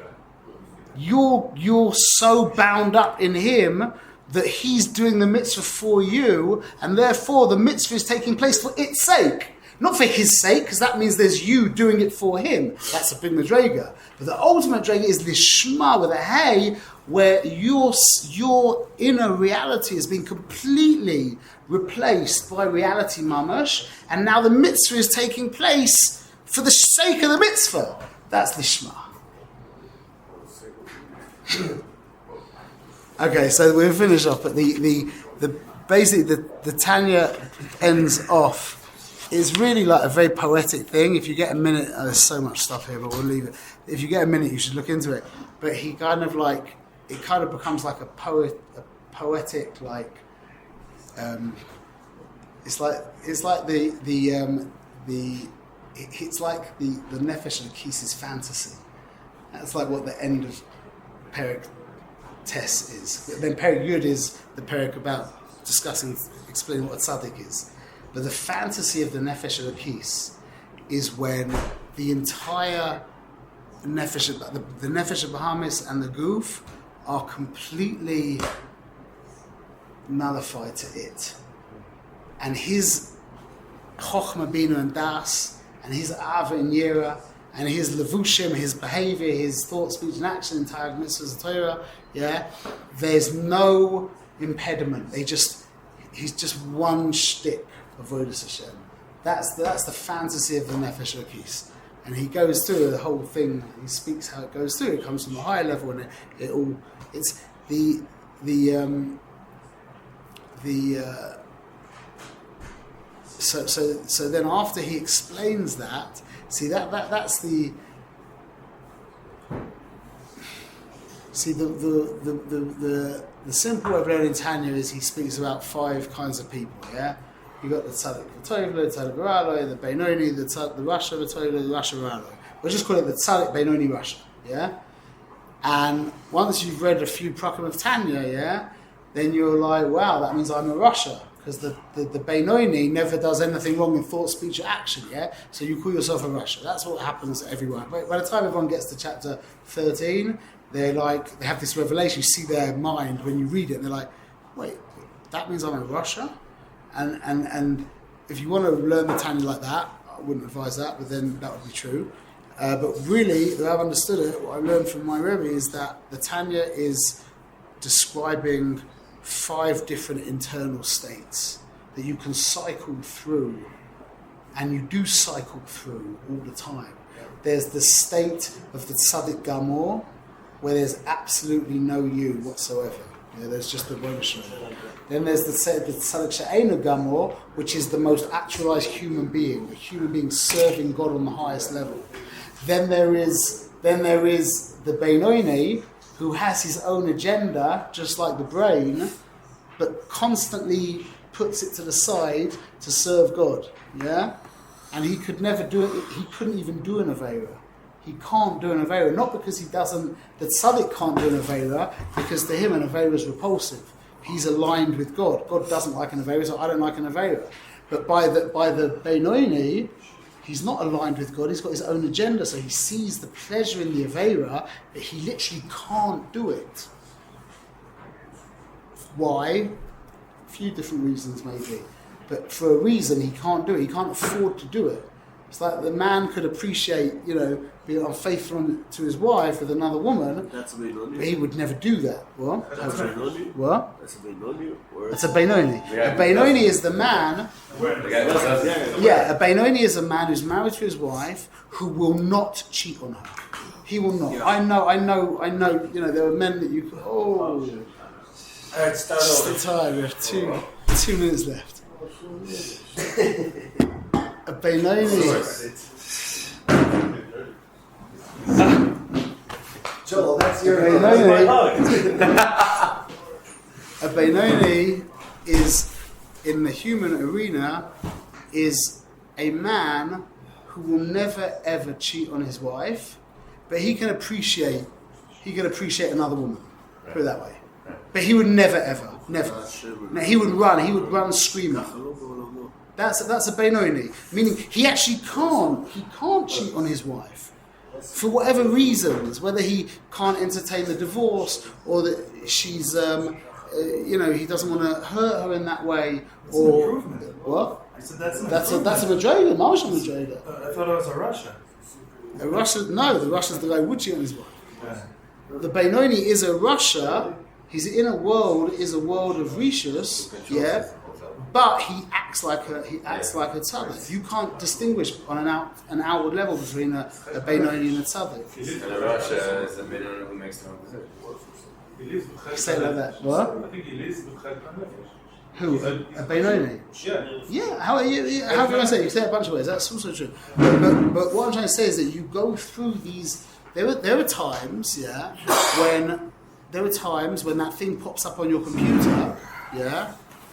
you're so bound up in him that he's doing the mitzvah for you, and therefore the mitzvah is taking place for its sake. Not for his sake, because that means there's you doing it for him. That's a big madrega. But the ultimate madrega is lishma with a hey, where your inner reality has been completely replaced by reality mamash, and now the mitzvah is taking place for the sake of the mitzvah. That's lishma. Okay, so we'll finish up. But basically the Tanya ends off. It's really like a very poetic thing. If you get a minute, there's so much stuff here, but we'll leave it. If you get a minute, you should look into it. But he kind of like, it kind of becomes like a poetic like. It's like the nefesh and Kis's fantasy. That's like what the end of Perek Tes is. But then Perek Yud is the Perek about explaining what a tzaddik is. But the fantasy of the nefesh Elokis is when the entire nefesh, the nefesh Bahamis and the goof are completely nullified to it, and his chokhmah, bina, and das, and his ava and yira, and his levushim, his behavior, his thought, speech, and action, entire mitzvahs and Torah. Yeah, there's no impediment. He's just one shtick. Avodas Hashem. That's the fantasy of the Nefesh Elokis, and he goes through the whole thing. He speaks how it goes through. It comes from a higher level, and it's so then after he explains that, see that's the simple way of learning Tanya is he speaks about 5 kinds of people. Yeah. You got the tzaddik v'toivle, the tzaddik v'raloi, the beinoni, the rasha v'toivle, the rasha v'raloi. We'll just call it the tzaddik beinoni rasha, yeah. And once you've read a few prakim of Tanya, yeah, then you're like, wow, that means I'm a rasha, because the beinoni never does anything wrong in thought, speech, or action, yeah. So you call yourself a rasha. That's what happens to everyone. But by the time everyone gets to chapter 13, they have this revelation. You see their mind when you read it, and they're like, wait, that means I'm a rasha. And if you want to learn the Tanya like that, I wouldn't advise that, but then that would be true. But really, the way I've understood it, what I learned from my Rebbe is that the Tanya is describing 5 different internal states that you can cycle through, and you do cycle through all the time. There's the state of the Tzaddik Gamor, where there's absolutely no you whatsoever. Yeah, there's just the Rosh. Then there's the Tzaddik She'einu Gamor, which is the most actualized human being, a human being serving God on the highest level. Then there is the Beinoni, who has his own agenda, just like the brain, but constantly puts it to the side to serve God. Yeah, and he could never do it. He couldn't even do an Aveira. he can't do an Avera, not because he doesn't, the tzaddik can't do an Avera, because to him an Avera is repulsive. He's aligned with God. God doesn't like an Avera, so I don't like an Avera. But by the Beinoni, he's not aligned with God, he's got his own agenda, so he sees the pleasure in the Avera, but he literally can't do it. Why? A few different reasons maybe. But for a reason he can't do it, he can't afford to do it. It's like the man could appreciate, being unfaithful to his wife with another woman, That's a Beinoni. but he would never do that. What? That's a Beinoni. What? That's a Beinoni. That's a Beinoni. A Beinoni is the man. Yeah, a Beinoni is a man who's married to his wife who will not cheat on her. He will not. I know. There are men that you could. Oh, Alright, start just over. the time. We have 2 minutes left. A Beinoni. Joel, that's your A Beinoni is, in the human arena, is a man who will never ever cheat on his wife, but he can appreciate another woman. Put it that way. But he would never ever. No, he would run screaming. That's a Beinoni, meaning he actually can't cheat on his wife for whatever reasons, whether he can't entertain the divorce or that she's he doesn't want to hurt her in that way, or what? I said that's a Madrega, Marshall Madrega. I thought it was a Russia. The Russia's the guy who would cheat on his wife. The Beinoni is a Russia. His inner world is a world of Rishus, but he acts like a tzaddik. You can't distinguish on an outward level between a Beinoni and a tzaddik. And Russia is a Beinoni who makes their own decision. Say it like that. What? I think he lives with Chelka Nefesh. Who? A Beinoni? Yeah. Yeah. How can I say? You say it a bunch of ways. That's also true. But what I'm trying to say is that you go through these. There are times, when that thing pops up on your computer,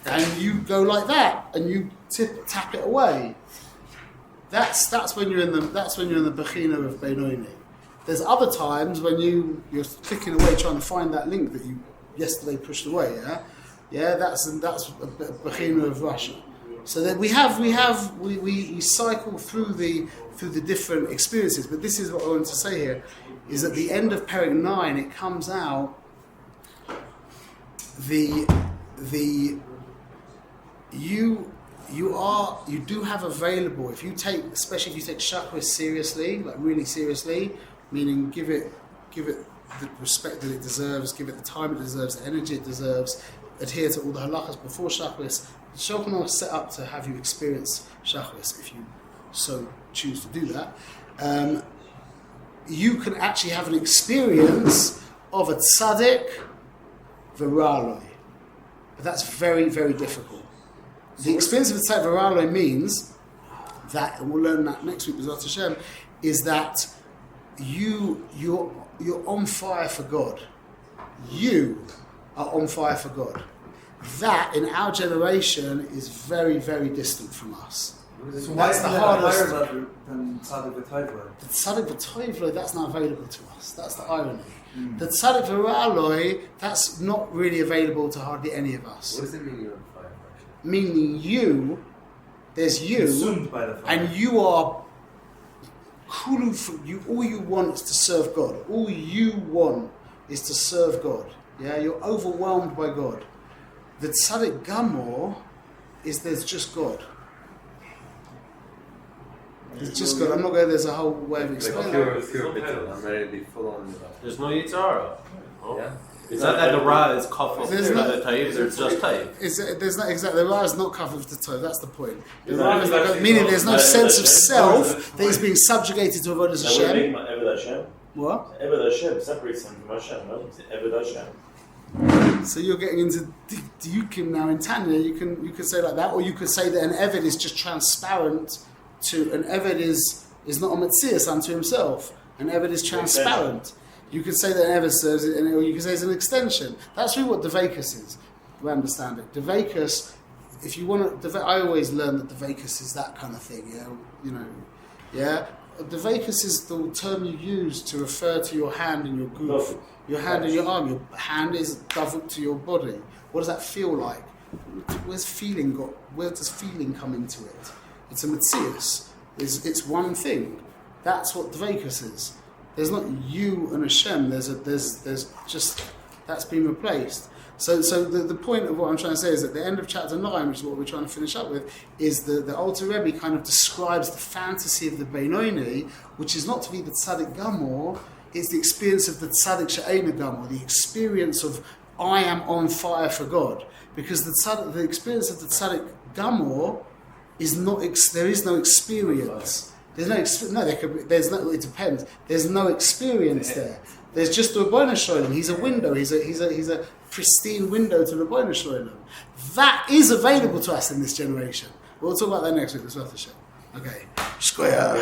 and you go like that, and you tap it away. That's when you're in the Bechina of Beinoni. There's other times when you're clicking away trying to find that link that you yesterday pushed away. That's a Bechina of Russia. So that we cycle through the different experiences. But this is what I want to say here: is at the end of Perek 9, it comes out you do have available, especially if you take Shacharis seriously, like really seriously, meaning give it the respect that it deserves, give it the time it deserves, the energy it deserves, adhere to all the halachas before Shacharis. The Shulchan is set up to have you experience Shacharis if you so choose to do that. You can actually have an experience of a tzaddik v'raloi. But that's very, very difficult. The experience of a tzaddik v'raloi means that, and we'll learn that next week with Hashem, is that you're on fire for God. You are on fire for God. That, in our generation, is very, very distant from us. So why is that higher level than Tzaddik V'Toivloi? The Tzaddik V'Toivloi, that's not available to us. That's the irony. The Tzaddik V'Raloi, that's not really available to hardly any of us. What does it mean you're on fire? Meaning there's you, Consumed by the fire. and you are kulu for you. All you want is to serve God. All you want is to serve God. Yeah, you're overwhelmed by God. The Tzaddik Gamor is there's just God. There's just God. I'm not going. There's a whole way of explaining. Pure bittul. I'm ready to be full on with that. There's no Yitzhara. Yeah. It's not that the Ra is kafel There's for not- the Taif, there's just Taif. There's not exactly. The Ra is not covered with the toe. That's the point. The Is Ra that- is not, meaning there's no is that sense of Hashem? self that is being subjugated to Avodas That would Hashem. make Eved Hashem. What? Eved Hashem separates him from Hashem. No, it's Eved Hashem. So you're getting into Diukim now in Tanya. You could say like that, or you could say that an Eved is just transparent to an Eved is not a Metzias unto himself. An Eved is transparent. You could say that an Eved serves it, or you could say it's an extension. That's really what Devakas is. We understand it. Devakas, if you want to, I always learn that Devakas is that kind of thing. Yeah, Dveikus is the term you use to refer to your hand and your goof. Dafuk. Your hand and your arm. Your hand is davuk to your body. What does that feel like? Where does feeling come into it? It's a metzius. It's one thing. That's what dveikus is. There's not you and Hashem. There's just that's been replaced. So the point of what I'm trying to say is at the end of chapter 9, which is what we're trying to finish up with, is the Alter Rebbe kind of describes the fantasy of the Beinoni, which is not to be the Tzaddik Gamor, it's the experience of the Tzaddik She'eina Gamor, the experience of I am on fire for God. Because the experience of the Tzaddik Gamor is not, there is no experience. There's no, it depends. There's no experience there. There's just the Rebbeinu Shalom. He's a window. He's a pristine window to the Rebbeinu Shalom. That is available to us in this generation. We'll talk about that next week. Okay. Shkoyah.